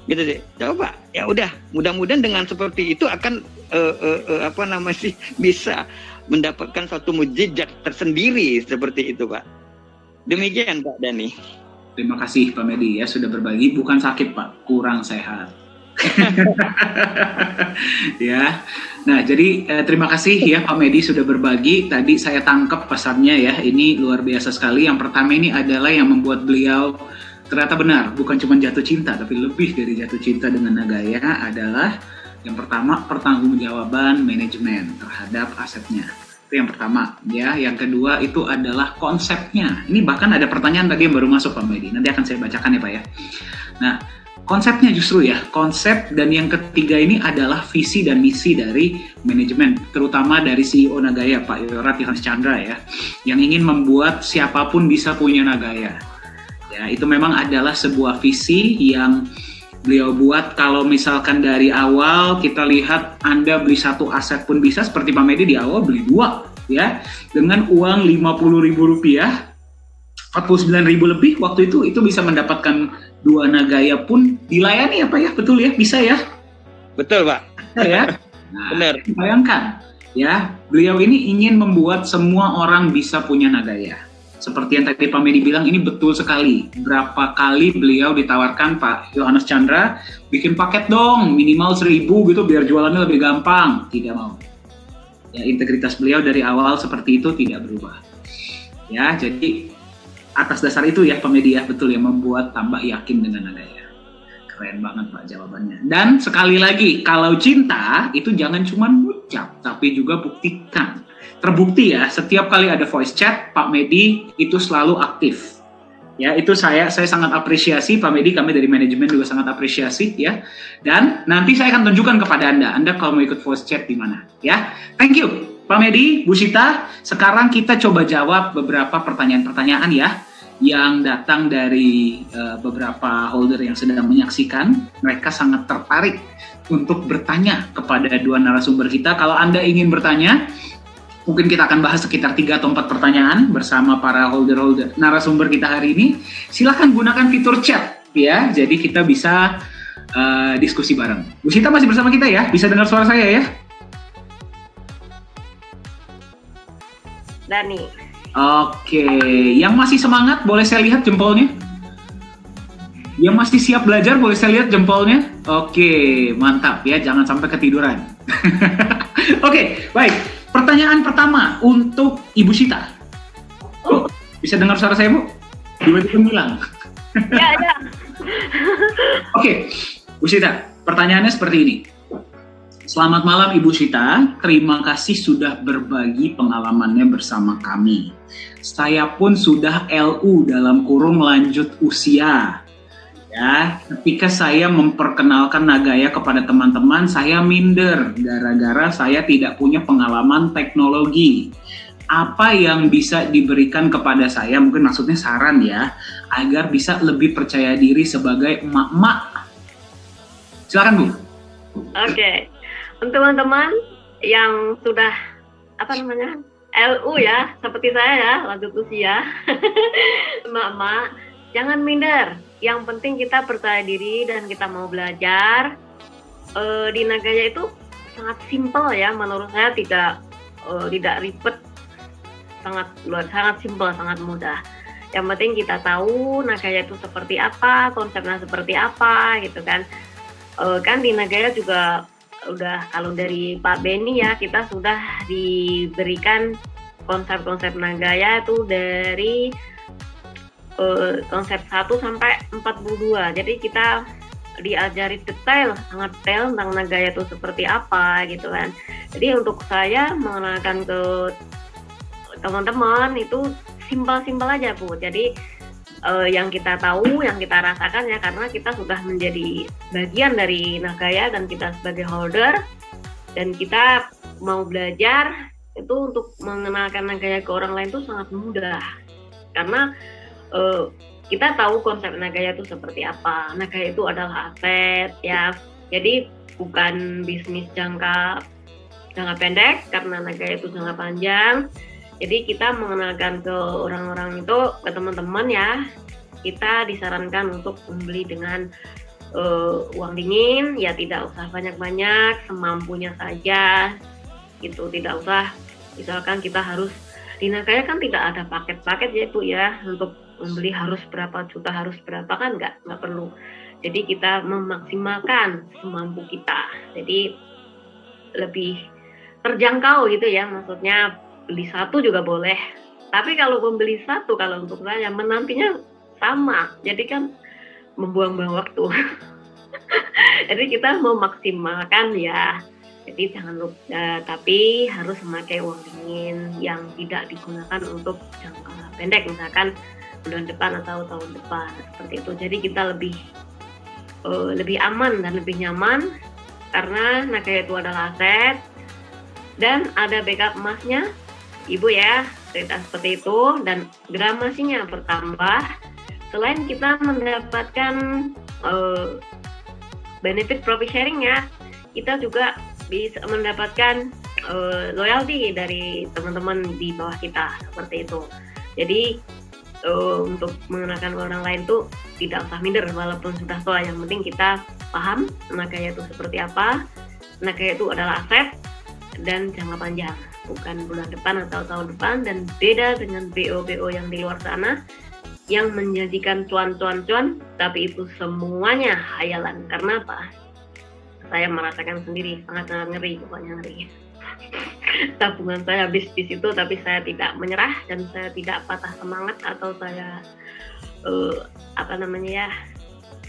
gitu sih, coba ya udah, mudah-mudahan dengan seperti itu akan bisa mendapatkan suatu mukjizat tersendiri seperti itu Pak. Demikian Pak Dhani. Terima kasih Pak Medi ya sudah berbagi. Bukan sakit Pak, kurang sehat. Ya. Nah, jadi terima kasih ya Pak Medi sudah berbagi. Tadi saya tangkap pesannya ya. Ini luar biasa sekali. Yang pertama ini adalah yang membuat beliau ternyata benar, bukan cuma jatuh cinta, tapi lebih dari jatuh cinta dengan Nagaya adalah yang pertama pertanggungjawaban manajemen terhadap asetnya. Itu yang pertama ya. Yang kedua itu adalah konsepnya. Ini bahkan ada pertanyaan tadi yang baru masuk Pak Medi. Nanti akan saya bacakan ya Pak ya. Nah, konsepnya justru ya, konsep. Dan yang ketiga ini adalah visi dan misi dari manajemen, terutama dari CEO Nagaya Pak Yorat Yohanes Chandra ya, yang ingin membuat siapapun bisa punya Nagaya. Ya, itu memang adalah sebuah visi yang beliau buat. Kalau misalkan dari awal kita lihat Anda beli satu aset pun bisa, seperti Pak Medi di awal beli dua ya, dengan uang Rp50.000, 49.000 lebih waktu itu bisa mendapatkan 2 Nagaya pun dilayani ya Pak ya, betul ya, bisa ya? Betul Pak. Ya. Nah, benar. Bayangkan ya, beliau ini ingin membuat semua orang bisa punya Nagaya. Seperti yang tadi Pak Medi bilang, ini betul sekali. Berapa kali beliau ditawarkan Pak Yohanes Chandra, bikin paket dong, minimal 1.000 gitu biar jualannya lebih gampang. Tidak mau. Ya, integritas beliau dari awal seperti itu tidak berubah. Ya, jadi atas dasar itu ya Pak Medi ya, betul ya, membuat tambah yakin dengan Nagaya. Keren banget Pak jawabannya. Dan sekali lagi, kalau cinta itu jangan cuma ucap, tapi juga buktikan. Terbukti ya, setiap kali ada voice chat, Pak Medi itu selalu aktif. Ya, itu saya sangat apresiasi Pak Medi, kami dari manajemen juga sangat apresiasi ya. Dan nanti saya akan tunjukkan kepada Anda kalau mau ikut voice chat di mana ya. Thank you Pak Medi, Bu Sita. Sekarang kita coba jawab beberapa pertanyaan-pertanyaan ya yang datang dari beberapa holder yang sedang menyaksikan. Mereka sangat tertarik untuk bertanya kepada dua narasumber kita. Kalau Anda ingin bertanya, mungkin kita akan bahas sekitar 3 atau 4 pertanyaan bersama para holder narasumber kita hari ini. Silahkan gunakan fitur chat ya, jadi kita bisa diskusi bareng. Bu Sita masih bersama kita ya? Bisa dengar suara saya ya? Dhani. Oke, yang masih semangat boleh saya lihat jempolnya? Yang masih siap belajar boleh saya lihat jempolnya? Oke, mantap ya, jangan sampai ketiduran. Oke, baik. Pertanyaan pertama untuk Ibu Sita. Bisa dengar suara saya, Bu? Tiba-tiba hilang. Ya. Oke, Bu Sita, pertanyaannya seperti ini. Selamat malam Ibu Sita, terima kasih sudah berbagi pengalamannya bersama kami. Saya pun sudah LU dalam kurung lanjut usia. Ya, ketika saya memperkenalkan Nagaya kepada teman-teman, saya minder gara-gara saya tidak punya pengalaman teknologi. Apa yang bisa diberikan kepada saya, mungkin maksudnya saran ya, agar bisa lebih percaya diri sebagai emak-emak. Silakan Bu. Oke. Untuk teman-teman yang sudah LU ya, seperti saya ya, lanjut usia, emak-emak, jangan minder. Yang penting kita percaya diri dan kita mau belajar. Di Nagaya itu sangat simpel ya, menurut saya tidak ribet, sangat simpel, sangat mudah. Yang penting kita tahu Nagaya itu seperti apa, konsepnya seperti apa, gitu kan. Kan di Nagaya juga udah, kalau dari Pak Beni ya, kita sudah diberikan konsep-konsep Nagaya itu dari konsep 1 sampai 42. Jadi kita diajari sangat detail tentang Nagaya itu seperti apa gitu kan. Jadi untuk saya mengenalkan ke teman-teman itu simpel-simpel aja Bu. Jadi yang kita tahu, yang kita rasakan ya, karena kita sudah menjadi bagian dari Nagaya dan kita sebagai holder dan kita mau belajar, itu untuk mengenalkan Nagaya ke orang lain itu sangat mudah. Karena kita tahu konsep Nagaya itu seperti apa. Nagaya itu adalah aset ya. Jadi bukan bisnis jangka pendek, karena Nagaya itu jangka panjang. Jadi kita mengenalkan ke orang-orang itu, ke teman-teman ya, kita disarankan untuk membeli dengan uang dingin, ya tidak usah banyak-banyak, semampunya saja gitu. Tidak usah, misalkan kita harus, di Nagaya kan tidak ada paket-paket ya Bu ya, untuk membeli harus berapa juta, harus berapa, kan nggak perlu. Jadi kita memaksimalkan semampu kita, jadi lebih terjangkau gitu ya, maksudnya beli satu juga boleh, tapi kalau membeli satu, kalau untuk saya menantinya sama, jadi kan membuang-buang waktu. Jadi kita memaksimalkan ya. Jadi jangan lupa, tapi harus memakai uang dingin yang tidak digunakan untuk jangka pendek, misalkan bulan depan atau tahun depan seperti itu. Jadi kita lebih aman dan lebih nyaman, karena Nagaya itu adalah aset dan ada backup emasnya, Ibu ya, cerita seperti itu, dan gramasinya bertambah. Selain kita mendapatkan benefit profit sharing ya, kita juga bisa mendapatkan loyalty dari teman-teman di bawah kita, seperti itu. Jadi untuk mengenakan orang lain tuh tidak usah minder walaupun sudah tua, yang penting kita paham Nagaya itu seperti apa. Nagaya itu adalah aset dan jangka panjang, bukan bulan depan atau tahun depan, dan beda dengan BO-BO yang di luar sana yang menjanjikan cuan, tapi itu semuanya hayalan. Karena apa? Saya merasakan sendiri, sangat ngeri, pokoknya ngeri. Tabungan saya habis di situ, tapi saya tidak menyerah dan saya tidak patah semangat, atau saya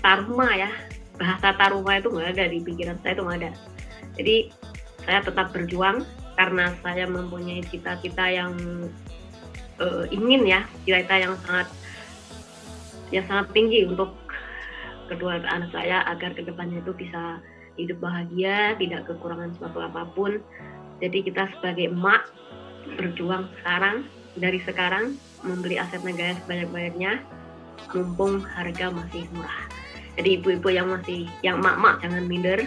taruma ya, bahasa taruma itu nggak ada di pikiran saya, itu nggak ada. Jadi saya tetap berjuang karena saya mempunyai cita-cita yang ingin ya, cita-cita yang sangat tinggi untuk kedua anak saya, agar kedepannya itu bisa hidup bahagia, tidak kekurangan suatu apapun. Jadi kita sebagai emak berjuang dari sekarang membeli aset Nagaya sebanyak-banyaknya, mumpung harga masih murah. Jadi ibu-ibu yang emak-emak jangan minder,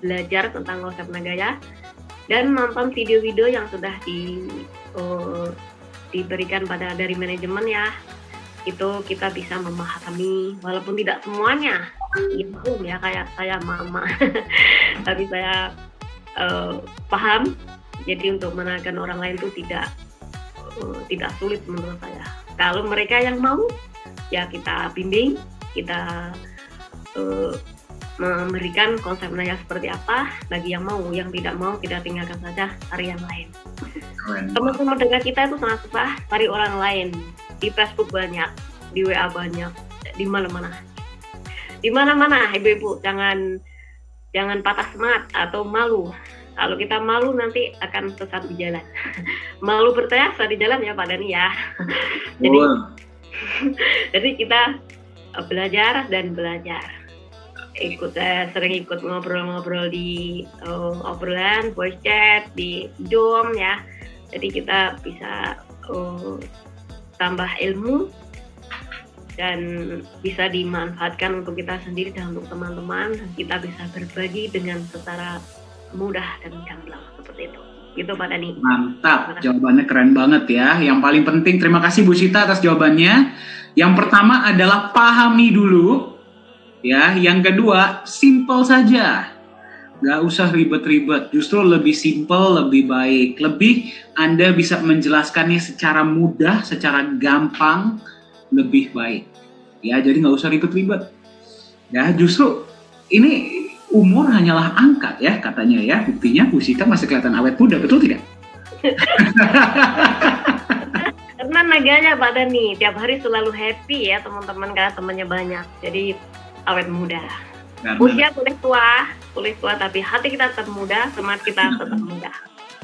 belajar tentang konsep Nagaya dan nonton video-video yang sudah diberikan dari manajemen ya. Itu kita bisa memahami, walaupun tidak semuanya ya kayak saya mama tapi saya paham. Jadi untuk menenangkan orang lain itu tidak sulit menurut saya. Kalau mereka yang mau ya kita bimbing, kita memberikan konsep Nagaya seperti apa. Bagi yang mau, yang tidak mau kita tinggalkan saja, cari yang lain. Teman-teman dekat kita itu sangat susah cari orang lain. Di Facebook banyak, di WA banyak, di mana-mana. Di mana-mana, ibu-ibu jangan patah semangat atau malu. Kalau kita malu nanti akan sesat di jalan. Malu bertanya di jalan ya Pak Dani ya. Jadi kita belajar. Sering ikut ngobrol-ngobrol di obrolan, voice chat, di Zoom ya. Jadi kita bisa tambah ilmu dan bisa dimanfaatkan untuk kita sendiri dan untuk teman-teman. Kita bisa berbagi dengan secara mudah dan gamblang seperti itu. Gitu Pak Dani. Mantap, jawabannya keren banget ya. Yang paling penting, terima kasih Bu Sita atas jawabannya. Yang pertama adalah pahami dulu ya. Yang kedua, simple saja. Gak usah ribet-ribet, justru lebih simple, lebih baik. Lebih Anda bisa menjelaskannya secara mudah, secara gampang, lebih baik. Ya, jadi gak usah ribet-ribet. Ya, justru ini umur hanyalah angka ya katanya ya. Buktinya Bu Sita masih kelihatan awet muda, betul tidak? Karena Naganya Pak Dani, tiap hari selalu happy ya teman-teman, karena temannya banyak. Jadi awet muda. Usia boleh tua, tapi hati kita tetap muda, semangat kita tetap muda.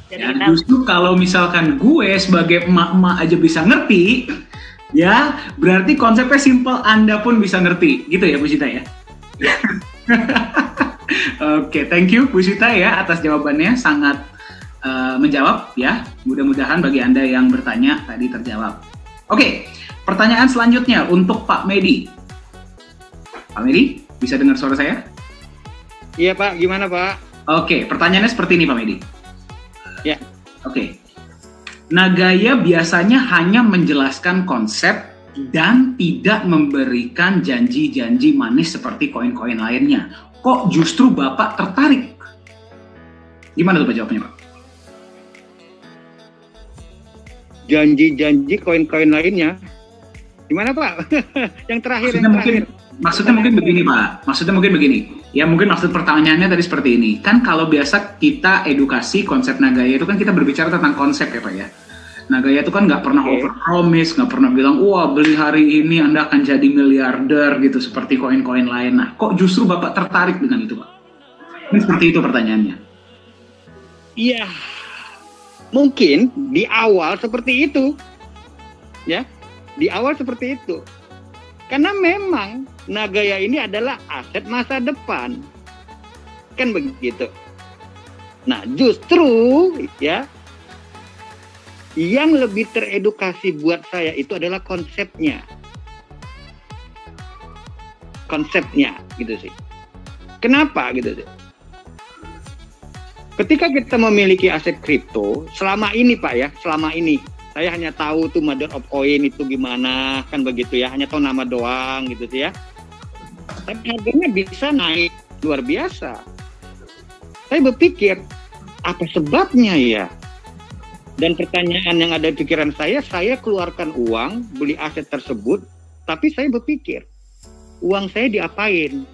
Jadi ya, justru kalau misalkan gue sebagai emak-emak aja bisa ngerti, ya berarti konsepnya simple, Anda pun bisa ngerti, gitu ya Bu Sita ya? Oke, thank you Bu Sita ya atas jawabannya, sangat menjawab ya. Mudah-mudahan bagi Anda yang bertanya tadi terjawab. Oke, pertanyaan selanjutnya untuk Pak Medi. Pak Medi, bisa dengar suara saya? Iya Pak, gimana Pak? Oke, pertanyaannya seperti ini Pak Medi. Ya. Oke. Nagaya biasanya hanya menjelaskan konsep dan tidak memberikan janji-janji manis seperti koin-koin lainnya. Kok justru Bapak tertarik? Gimana tuh Pak jawabannya Pak? Janji-janji koin-koin lainnya? Gimana Pak? Yang terakhir. Maksudnya mungkin begini Pak. Maksudnya mungkin begini. Ya mungkin maksud pertanyaannya tadi seperti ini. Kan kalau biasa kita edukasi konsep Nagaya itu kan kita berbicara tentang konsep ya Pak ya. Nagaya itu kan nggak pernah overpromise, nggak pernah bilang, wah beli hari ini Anda akan jadi miliarder gitu seperti koin-koin lain. Nah, kok justru Bapak tertarik dengan itu Pak? Ini seperti itu pertanyaannya. Iya, mungkin di awal seperti itu. Ya, di awal seperti itu. Karena memang Nagaya ini adalah aset masa depan. Kan begitu. Nah, justru ya yang lebih teredukasi buat saya itu adalah konsepnya. Konsepnya gitu sih. Kenapa gitu sih? Ketika kita memiliki aset kripto, selama ini Pak ya, selama ini saya hanya tahu tuh mother of coin itu gimana, kan begitu ya, hanya tahu nama doang gitu sih ya. Tapi harganya bisa naik luar biasa. Saya berpikir, apa sebabnya ya? Dan pertanyaan yang ada di pikiran saya keluarkan uang, beli aset tersebut, tapi saya berpikir, uang saya diapain?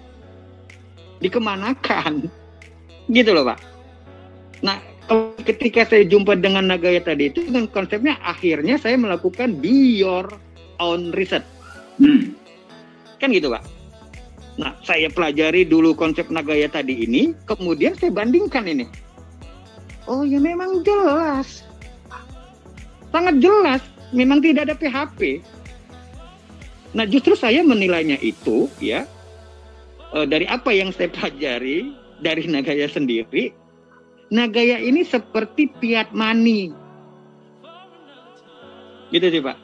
Dikemanakan? Gitu loh Pak. Nah, ketika saya jumpa dengan Nagaya tadi itu, dengan konsepnya akhirnya saya melakukan do your own research. Kan gitu Pak. Nah, saya pelajari dulu konsep Nagaya tadi ini, kemudian saya bandingkan ini. Oh ya memang jelas. Sangat jelas, memang tidak ada PHP. Nah justru saya menilainya itu ya, dari apa yang saya pelajari dari Nagaya sendiri, Nagaya ini seperti fiat money. Gitu sih Pak.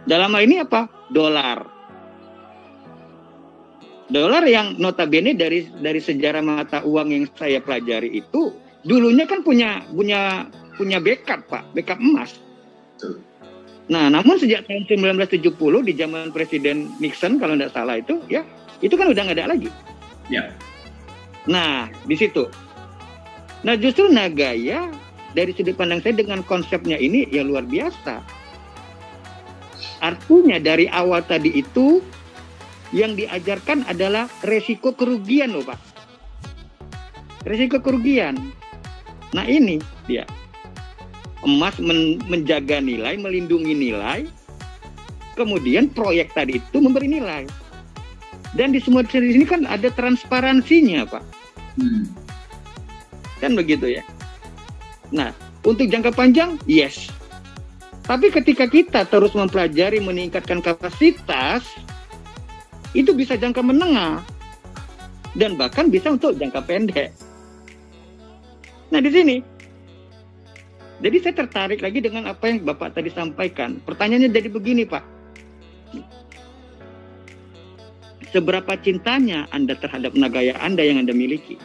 Dalam hal ini apa? Dolar. Dolar yang notabene dari sejarah mata uang yang saya pelajari itu, dulunya kan punya backup Pak, backup emas. Nah, namun sejak tahun 1970 di zaman Presiden Nixon kalau tidak salah itu, ya, itu kan udah nggak ada lagi. Ya. Nah, di situ. Nah, justru Nagaya dari sudut pandang saya dengan konsepnya ini ya luar biasa. Artinya dari awal tadi itu yang diajarkan adalah resiko kerugian loh Pak. Resiko kerugian. Nah ini dia. Emas menjaga nilai, melindungi nilai, kemudian proyek tadi itu memberi nilai. Dan di semua di sini kan ada transparansinya Pak. Kan begitu ya. Nah, untuk jangka panjang, yes. Tapi ketika kita terus mempelajari, meningkatkan kapasitas, itu bisa jangka menengah. Dan bahkan bisa untuk jangka pendek. Nah, di sini. Jadi saya tertarik lagi dengan apa yang Bapak tadi sampaikan. Pertanyaannya jadi begini Pak. Seberapa cintanya Anda terhadap Nagaya Anda yang Anda miliki?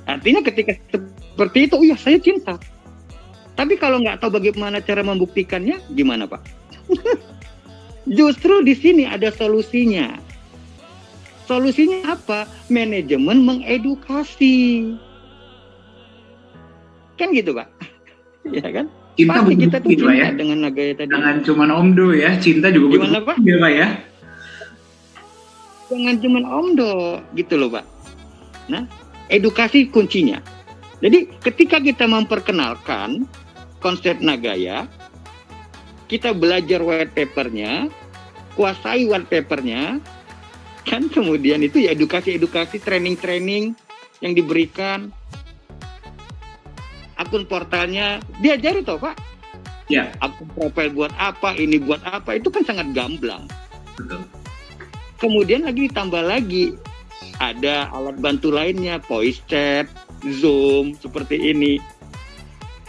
Artinya ketika seperti itu, iya saya cinta. Tapi kalau nggak tahu bagaimana cara membuktikannya, gimana Pak? Justru di sini ada solusinya. Solusinya apa? Manajemen mengedukasi. Kan gitu Pak, ya kan? Cinta pasti kita tuh gitu cinta ya dengan Nagaya tadi. Jangan cuma omdo ya, cinta juga gimana Pak? Ya Pak ya. Jangan cuma omdo gitu loh Pak. Nah, edukasi kuncinya. Jadi ketika kita memperkenalkan konsep Nagaya, kita belajar white papernya, kuasai white papernya, kan kemudian itu ya edukasi-edukasi, training-training yang diberikan. Akun portalnya diajari toh Pak. Ya. Akun profil buat apa, ini buat apa, itu kan sangat gamblang. Betul. Kemudian lagi ditambah lagi Ada alat bantu lainnya, voice chat, Zoom, seperti ini.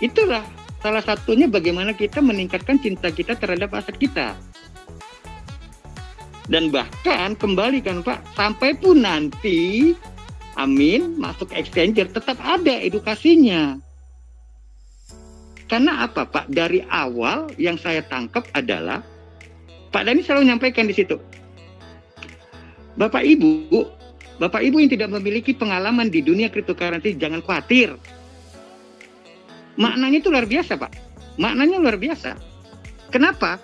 Itulah salah satunya bagaimana kita meningkatkan cinta kita terhadap aset kita. Dan bahkan kembali kan Pak, sampai pun nanti, amin, masuk exchanger tetap ada edukasinya. Karena apa Pak? Dari awal yang saya tangkap adalah, Pak Dhani selalu menyampaikan di situ, Bapak Ibu yang tidak memiliki pengalaman di dunia cryptocurrency, jangan khawatir. Maknanya itu luar biasa Pak. Maknanya luar biasa. Kenapa?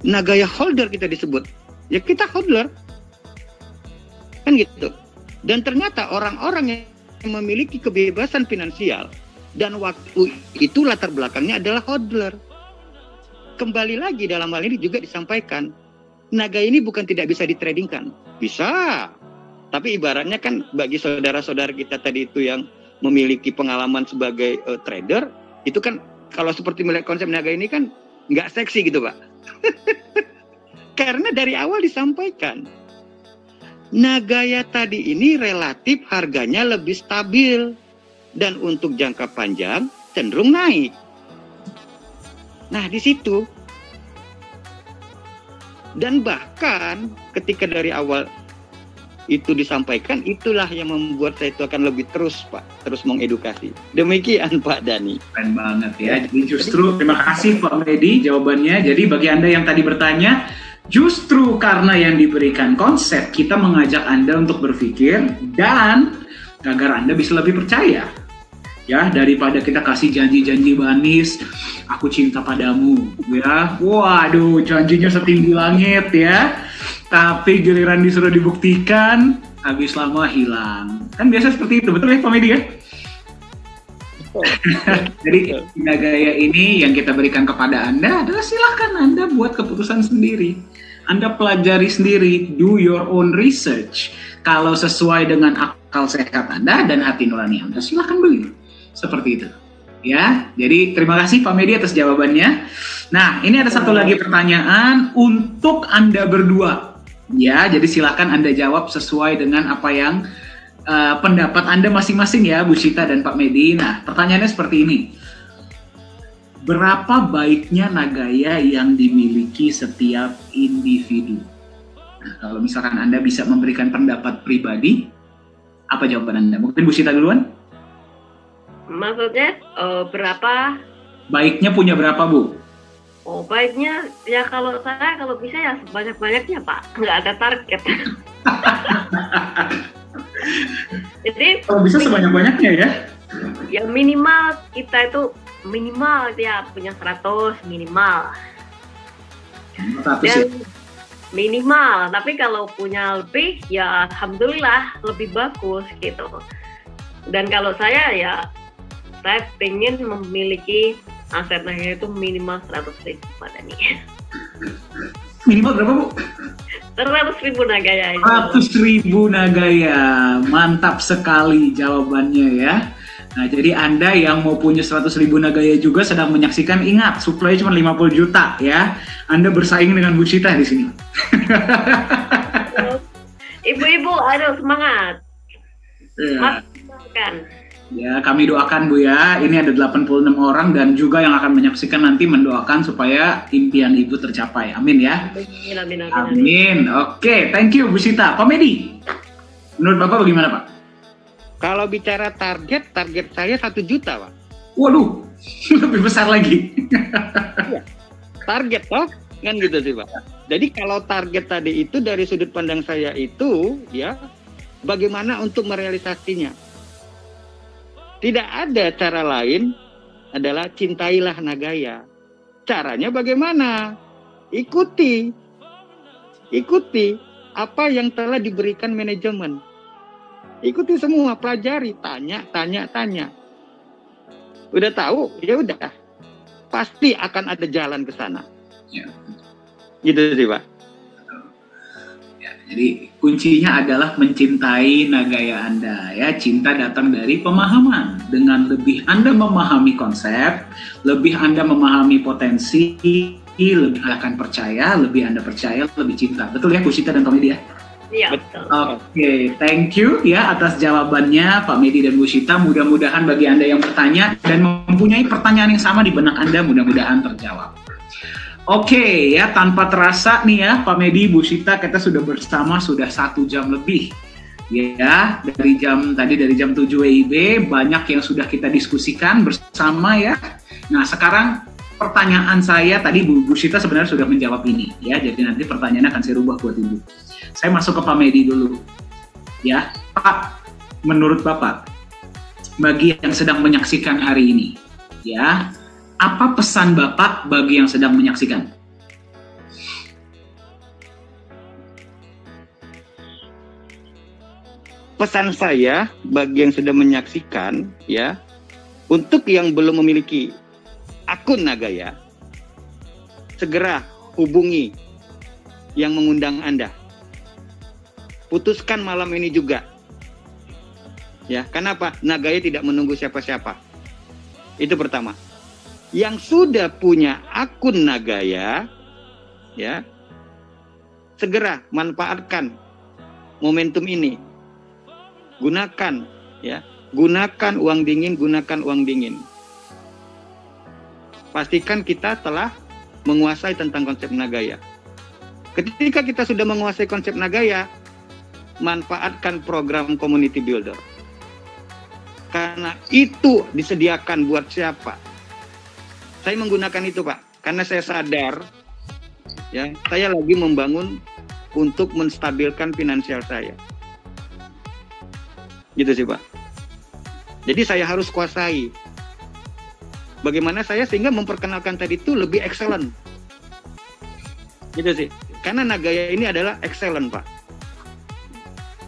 Nagaya holder kita disebut. Ya kita holder. Kan gitu. Dan ternyata orang-orang yang memiliki kebebasan finansial dan waktu itu latar belakangnya adalah hodler. Kembali lagi dalam hal ini juga disampaikan, naga ini bukan tidak bisa ditradingkan. Bisa. Tapi ibaratnya kan bagi saudara-saudara kita tadi itu yang memiliki pengalaman sebagai trader, itu kan kalau seperti melihat konsep naga ini kan nggak seksi gitu Pak. Karena dari awal disampaikan, Nagaya tadi ini relatif harganya lebih stabil dan untuk jangka panjang cenderung naik. Nah di situ, dan bahkan ketika dari awal itu disampaikan, itulah yang membuat saya itu akan lebih terus Pak, terus mengedukasi. Demikian Pak Dhani. Keren banget ya. Jadi justru terima kasih Pak Medi jawabannya. Jadi bagi Anda yang tadi bertanya, justru karena yang diberikan konsep, kita mengajak Anda untuk berpikir dan agar Anda bisa lebih percaya. Ya, daripada kita kasih janji-janji manis, aku cinta padamu, ya. Waduh, janjinya setinggi langit ya. Tapi giliran disuruh dibuktikan, habis lama hilang. Kan biasa seperti itu, betul ya Pak Medi ya? Jadi Nagaya ini yang kita berikan kepada Anda adalah silakan Anda buat keputusan sendiri. Anda pelajari sendiri, do your own research. Kalau sesuai dengan akal sehat Anda dan hati nurani Anda, silakan beli. Seperti itu. Ya, jadi terima kasih Pak Medi atas jawabannya. Nah, ini ada satu lagi pertanyaan untuk Anda berdua. Ya, jadi silakan Anda jawab sesuai dengan apa yang pendapat Anda masing-masing ya, Bu Sita dan Pak Medi. Nah, pertanyaannya seperti ini. Berapa baiknya Nagaya yang dimiliki setiap individu? Nah, kalau misalkan Anda bisa memberikan pendapat pribadi, apa jawaban Anda? Mungkin Bu Sita duluan? Maksudnya berapa? Baiknya punya berapa, Bu? Oh, baiknya ya kalau saya kalau bisa ya sebanyak-banyaknya Pak, nggak ada target. Jadi kalau bisa sebanyak-banyaknya ya? Ya minimal kita itu minimal ya punya 100 minimal. 100 Dan ya? Minimal, tapi kalau punya lebih ya alhamdulillah lebih bagus gitu. Dan kalau saya ya saya pengen memiliki aset Nagaya itu minimal 100.000 Pak Dhani. Minimal berapa Bu? 100.000 Nagaya. 100.000 Nagaya, mantap sekali jawabannya ya. Nah jadi Anda yang mau punya 100.000 Nagaya juga sedang menyaksikan, ingat supply cuma 50 juta ya. Anda bersaing dengan Bu Sita di sini. Ibu-ibu, aduh semangat. Ya. Maksimalkan. Ya, kami doakan Bu ya. Ini ada 86 orang dan juga yang akan menyaksikan nanti mendoakan supaya impian Ibu tercapai. Amin ya. Amin. Oke, thank you Bu Sita. Pak Medi, menurut Bapak bagaimana Pak? Kalau bicara target saya 1 juta Pak. Waduh, lebih besar lagi. Iya. Target toh, kan gitu sih Pak. Jadi kalau target tadi itu dari sudut pandang saya itu ya, bagaimana untuk merealisasinya? Tidak ada cara lain adalah cintailah Nagaya. Caranya bagaimana? Ikuti apa yang telah diberikan manajemen. Ikuti semua, pelajari, tanya. Udah tahu, ya udah. Pasti akan ada jalan ke sana. Ya. Gitu sih Pak. Ya, jadi kuncinya adalah mencintai Nagaya Anda ya. Cinta datang dari pemahaman. Dengan lebih Anda memahami konsep, lebih Anda memahami potensi, lebih akan percaya, lebih Anda percaya, lebih cinta. Betul ya Bu Sita dan Pak Medi ya? Iya, betul. Oke, thank you ya atas jawabannya Pak Medi dan Bu Syita. Mudah-mudahan bagi Anda yang bertanya dan mempunyai pertanyaan yang sama di benak Anda, mudah-mudahan terjawab. Oke ya, tanpa terasa nih ya Pak Medi, Bu Syita, kita sudah bersama sudah 1 jam lebih. Ya, dari jam 7 WIB, banyak yang sudah kita diskusikan bersama ya. Nah, sekarang pertanyaan saya tadi Bu Syita sebenarnya sudah menjawab ini ya. Jadi nanti pertanyaannya akan saya rubah buat Ibu. Saya masuk ke Pak Medi dulu. Ya, Pak, menurut Bapak, bagi yang sedang menyaksikan hari ini, ya, apa pesan Bapak bagi yang sedang menyaksikan? Pesan saya bagi yang sedang menyaksikan, ya, untuk yang belum memiliki akun Nagaya, segera hubungi yang mengundang Anda. Putuskan malam ini juga. Ya, kenapa? Nagaya tidak menunggu siapa-siapa. Itu pertama. Yang sudah punya akun Nagaya, ya, segera manfaatkan momentum ini. Gunakan, ya, gunakan uang dingin, gunakan uang dingin. Pastikan kita telah menguasai tentang konsep Nagaya. Ketika kita sudah menguasai konsep Nagaya, manfaatkan program Community Builder. Karena itu disediakan buat siapa? Saya menggunakan itu, Pak, karena saya sadar, ya, saya lagi membangun untuk menstabilkan finansial saya. Gitu sih, Pak. Jadi saya harus kuasai. Bagaimana saya sehingga memperkenalkan tadi itu lebih excellent. Gitu sih. Karena Nagaya ini adalah excellent, Pak.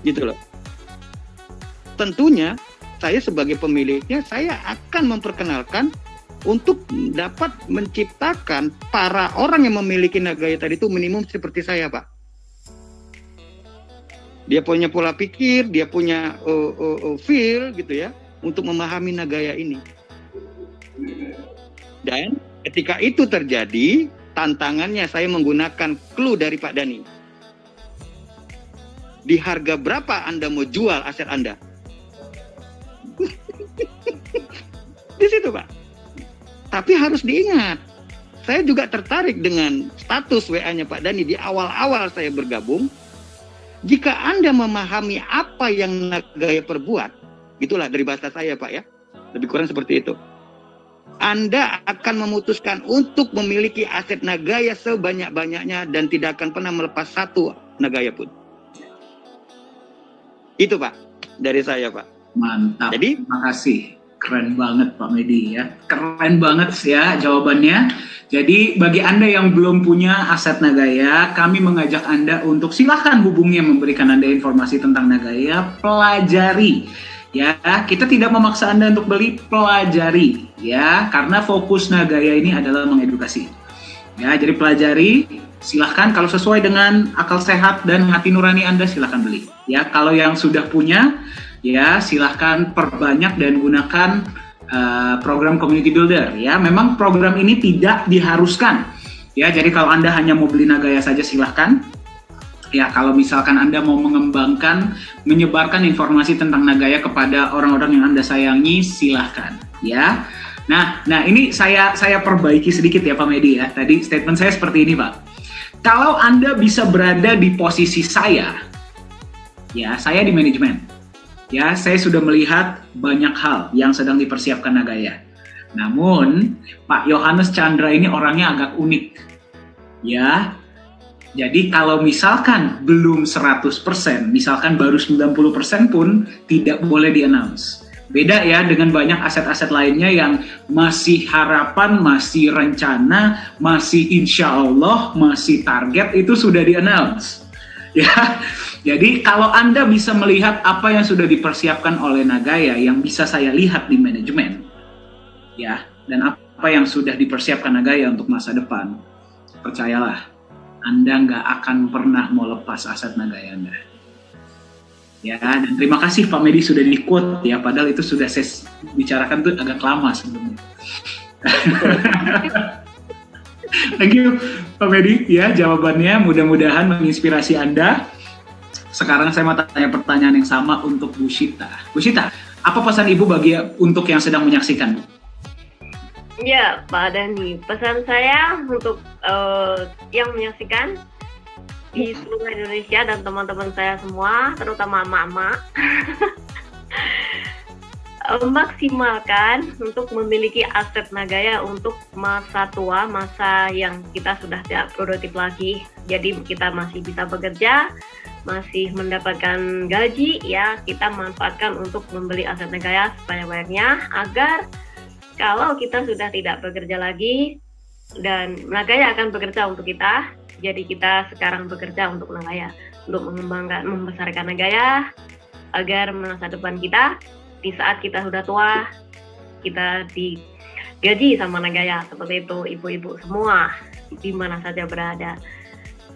Gitu loh. Tentunya saya sebagai pemiliknya, saya akan memperkenalkan untuk dapat menciptakan para orang yang memiliki Nagaya tadi itu minimum seperti saya, Pak. Dia punya pola pikir, dia punya feel gitu ya, untuk memahami Nagaya ini. Dan ketika itu terjadi, tantangannya saya menggunakan clue dari Pak Dhani. Di harga berapa Anda mau jual aset Anda? Di situ, Pak. Tapi harus diingat, saya juga tertarik dengan status WA-nya Pak Dhani di awal-awal saya bergabung. Jika Anda memahami apa yang Nagaya perbuat, itulah dari bahasa saya, Pak, ya. Lebih kurang seperti itu. Anda akan memutuskan untuk memiliki aset Nagaya sebanyak-banyaknya dan tidak akan pernah melepas satu Nagaya pun. Itu, Pak, dari saya, Pak. Mantap. Jadi, terima kasih. Keren banget Pak Medi ya. Keren banget ya jawabannya. Jadi bagi Anda yang belum punya aset Nagaya, kami mengajak Anda untuk silahkan hubungi yang memberikan Anda informasi tentang Nagaya, pelajari. Ya, kita tidak memaksa Anda untuk beli, pelajari ya, karena fokus Nagaya ini adalah mengedukasi. Ya, jadi pelajari, silahkan kalau sesuai dengan akal sehat dan hati nurani Anda silahkan beli. Ya, kalau yang sudah punya, ya silahkan perbanyak dan gunakan program Community Builder. Ya, memang program ini tidak diharuskan. Ya, jadi kalau Anda hanya mau beli Nagaya saja silahkan. Ya, kalau misalkan Anda mau mengembangkan, menyebarkan informasi tentang Nagaya kepada orang-orang yang Anda sayangi, silahkan. Ya. Nah ini saya perbaiki sedikit ya Pak Medi ya. Tadi statement saya seperti ini, Pak. Kalau Anda bisa berada di posisi saya, ya saya di manajemen. Ya, saya sudah melihat banyak hal yang sedang dipersiapkan Nagaya. Namun, Pak Yohanes Chandra ini orangnya agak unik. Ya, jadi kalau misalkan belum 100%, misalkan baru 90% pun tidak boleh di-announce. Beda ya dengan banyak aset-aset lainnya yang masih harapan, masih rencana, masih insya Allah, masih target, itu sudah di-announce. Ya, jadi kalau Anda bisa melihat apa yang sudah dipersiapkan oleh Nagaya yang bisa saya lihat di manajemen, ya, dan apa yang sudah dipersiapkan Nagaya untuk masa depan, percayalah, Anda nggak akan pernah mau lepas aset Nagaya Anda. Ya, dan terima kasih Pak Medi sudah di-quote ya, padahal itu sudah saya bicarakan tuh agak lama sebelumnya. Thank you Pak Medi ya jawabannya, mudah-mudahan menginspirasi Anda. Sekarang saya mau tanya pertanyaan yang sama untuk Bu Shita. Bu Shita, apa pesan Ibu bagi untuk yang sedang menyaksikan? Ya, Pak Dani, pesan saya untuk yang menyaksikan di seluruh Indonesia dan teman-teman saya semua, terutama emak-emak, maksimalkan untuk memiliki aset Nagaya untuk masa tua, masa yang kita sudah tidak produktif lagi. Jadi kita masih bisa bekerja, masih mendapatkan gaji, ya kita manfaatkan untuk membeli aset Nagaya sebanyak-banyaknya, agar kalau kita sudah tidak bekerja lagi dan Nagaya akan bekerja untuk kita, jadi kita sekarang bekerja untuk Nagaya, untuk mengembangkan, membesarkan Nagaya, agar masa depan kita di saat kita sudah tua, kita digaji sama Nagaya. Seperti itu ibu-ibu semua, di mana saja berada.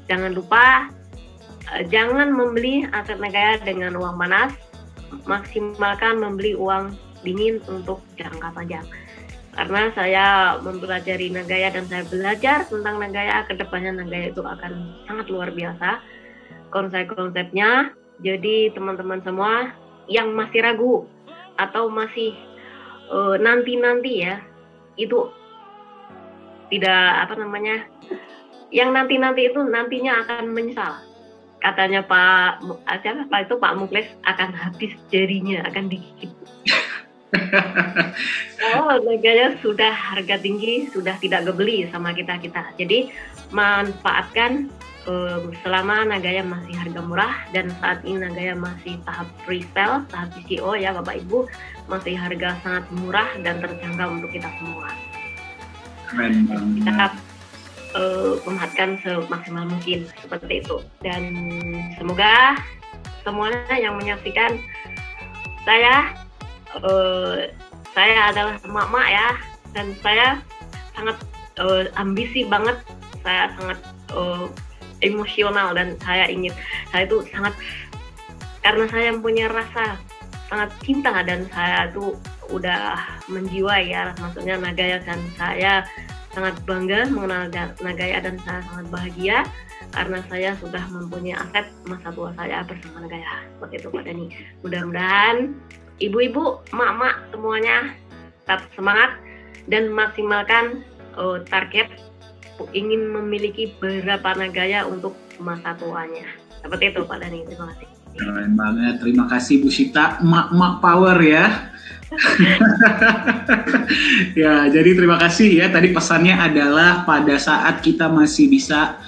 Jangan lupa, jangan membeli aset Nagaya dengan uang panas, maksimalkan membeli uang dingin untuk jangka panjang. Karena saya mempelajari Nagaya dan saya belajar tentang Nagaya, kedepannya Nagaya itu akan sangat luar biasa konsep-konsepnya. Jadi teman-teman semua yang masih ragu atau masih nanti-nanti ya, itu tidak yang nanti-nanti itu nantinya akan menyesal. Katanya Pak Muklis, akan habis jarinya, akan digigit. Oh, Nagaya sudah harga tinggi, sudah tidak kebeli sama kita. Jadi manfaatkan selama Nagaya masih harga murah, dan saat ini Nagaya masih tahap freestyle, tahap PCO ya Bapak Ibu, masih harga sangat murah dan terjangkau untuk kita semua. Keren banget. Kita memanfaatkan semaksimal mungkin seperti itu, dan semoga semuanya yang menyaksikan saya adalah emak-emak ya, dan saya sangat ambisi banget, saya sangat emosional, dan saya itu sangat, karena saya punya rasa sangat cinta dan saya tuh udah menjiwai ya, maksudnya Nagaya, dan saya sangat bangga mengenal Nagaya, dan saya sangat bahagia karena saya sudah mempunyai aset masa tua saya bersama Nagaya. Seperti itu Pak Dani. Mudah-mudahan ibu-ibu, emak-emak semuanya tetap semangat dan maksimalkan target ingin memiliki berapa Nagaya untuk masa tuanya. Seperti itu Pak Dani. Terima kasih. Keren banget, terima kasih Bu Shita, emak-emak power ya. Ya, jadi terima kasih ya. Tadi pesannya adalah pada saat kita masih bisa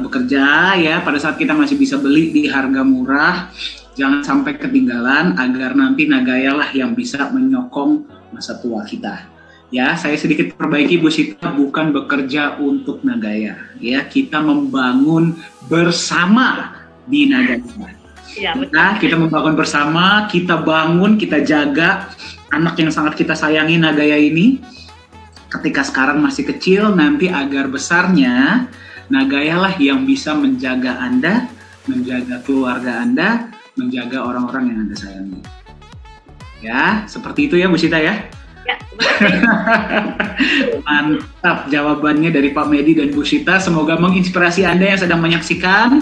bekerja ya, pada saat kita masih bisa beli di harga murah, jangan sampai ketinggalan, agar nanti Nagaya lah yang bisa menyokong masa tua kita. Ya, saya sedikit perbaiki Bu Shita, bukan bekerja untuk Nagaya. Ya, kita membangun bersama di Nagaya. Ya, kita membangun bersama, kita bangun, kita jaga anak yang sangat kita sayangi Nagaya ini. Ketika sekarang masih kecil, nanti agar besarnya Nagaya lah yang bisa menjaga Anda, menjaga keluarga Anda, menjaga orang-orang yang Anda sayangi. Ya, seperti itu ya Bu Shita ya. Ya, mantap jawabannya dari Pak Medi dan Bu Shita. Semoga menginspirasi Anda yang sedang menyaksikan.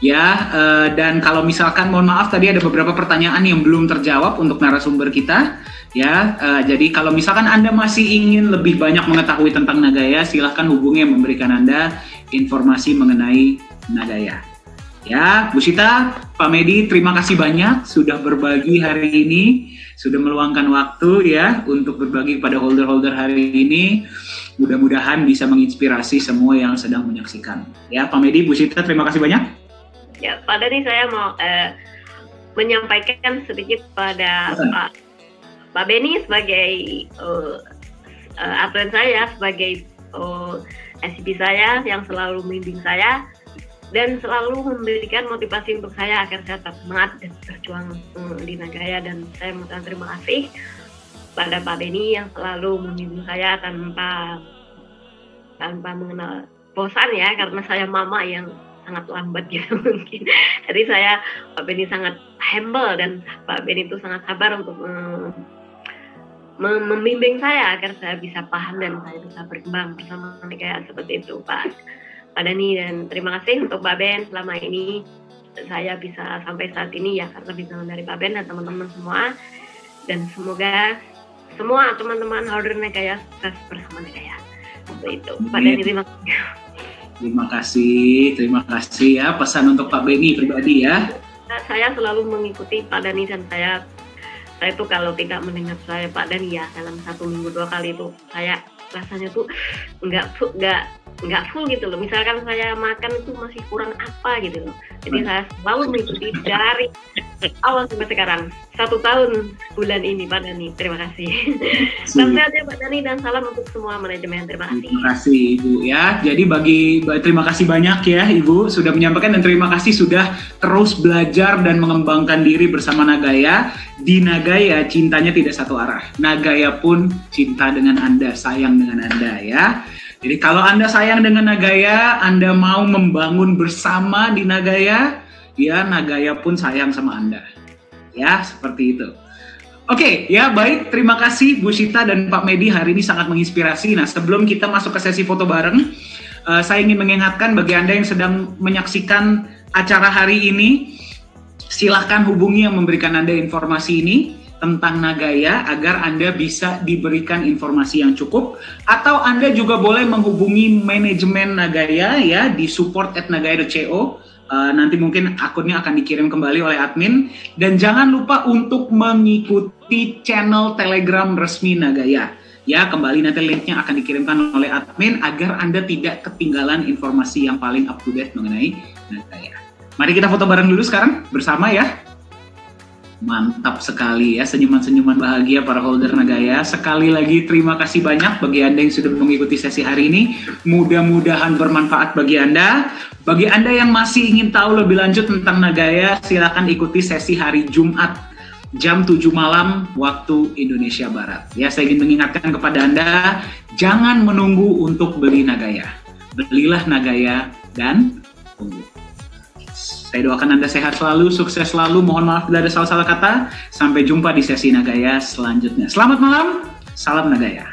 Ya, dan kalau misalkan, mohon maaf tadi ada beberapa pertanyaan yang belum terjawab untuk narasumber kita. Ya, jadi kalau misalkan Anda masih ingin lebih banyak mengetahui tentang Nagaya, silahkan hubungi yang memberikan Anda informasi mengenai Nagaya. Ya, Bu Shita, Pak Medi, terima kasih banyak sudah berbagi hari ini, sudah meluangkan waktu ya untuk berbagi kepada holder-holder hari ini. Mudah-mudahan bisa menginspirasi semua yang sedang menyaksikan. Ya, Pak Medi, Bu Shita, terima kasih banyak. Ya, Pak Dani, saya mau menyampaikan sedikit pada Pak Beni sebagai atlet saya, sebagai SCP saya yang selalu membimbing saya dan selalu memberikan motivasi untuk saya agar saya tetap semangat dan berjuang di Nagaya. Dan saya mengucapkan terima kasih pada Pak Beni yang selalu membimbing saya tanpa mengenal bosan ya, karena saya mama yang sangat lambat gitu mungkin. Jadi Pak Beni sangat humble dan Pak Beni itu sangat sabar untuk membimbing saya agar saya bisa paham dan saya bisa berkembang bersama Nagaya. Seperti itu Pak Dani, dan terima kasih untuk Mbak Ben selama ini saya bisa sampai saat ini ya karena bintangan dari Pak Ben dan teman-teman semua. Dan semoga semua teman-teman holder Nagaya sukses bersama Nagaya. Itu Pak Dani, terima kasih ya pesan untuk Pak Beni pribadi ya. Saya selalu mengikuti Pak Dani dan saya itu kalau tidak mendengar saya Pak Dani ya dalam 1 minggu 2 kali itu saya rasanya tuh nggak full gitu loh. Misalkan saya makan itu masih kurang apa gitu loh. Jadi saya selalu mengikuti dari awal sampai sekarang 1 tahun bulan ini Pak Dani. Terima kasih. Sampai aja Pak Dani dan salam untuk semua manajemen. Terima kasih. Terima kasih Ibu ya. Jadi terima kasih banyak ya Ibu sudah menyampaikan dan terima kasih sudah terus belajar dan mengembangkan diri bersama Nagaya. Di Nagaya cintanya tidak satu arah. Nagaya pun cinta dengan Anda, sayang dengan Anda ya. Jadi kalau Anda sayang dengan Nagaya, Anda mau membangun bersama di Nagaya, ya Nagaya pun sayang sama Anda. Ya, seperti itu. Oke, ya baik. Terima kasih Bu Sita dan Pak Medi hari ini sangat menginspirasi. Nah, sebelum kita masuk ke sesi foto bareng, saya ingin mengingatkan bagi Anda yang sedang menyaksikan acara hari ini, silahkan hubungi yang memberikan Anda informasi ini tentang Nagaya agar Anda bisa diberikan informasi yang cukup, atau Anda juga boleh menghubungi manajemen Nagaya ya di support@nagaya.co. Nanti mungkin akunnya akan dikirim kembali oleh admin, dan jangan lupa untuk mengikuti channel Telegram resmi Nagaya ya. Kembali nanti linknya akan dikirimkan oleh admin agar Anda tidak ketinggalan informasi yang paling up to date mengenai Nagaya. Mari kita foto bareng dulu sekarang bersama ya. Mantap sekali ya, senyuman-senyuman bahagia para holder Nagaya. Sekali lagi terima kasih banyak bagi Anda yang sudah mengikuti sesi hari ini. Mudah-mudahan bermanfaat bagi Anda. Bagi Anda yang masih ingin tahu lebih lanjut tentang Nagaya, silakan ikuti sesi hari Jumat jam 7 malam waktu Indonesia Barat. Ya, saya ingin mengingatkan kepada Anda, jangan menunggu untuk beli Nagaya. Belilah Nagaya dan tunggu. Saya doakan Anda sehat selalu, sukses selalu. Mohon maaf bila ada salah-salah kata. Sampai jumpa di sesi Nagaya selanjutnya. Selamat malam, salam Nagaya.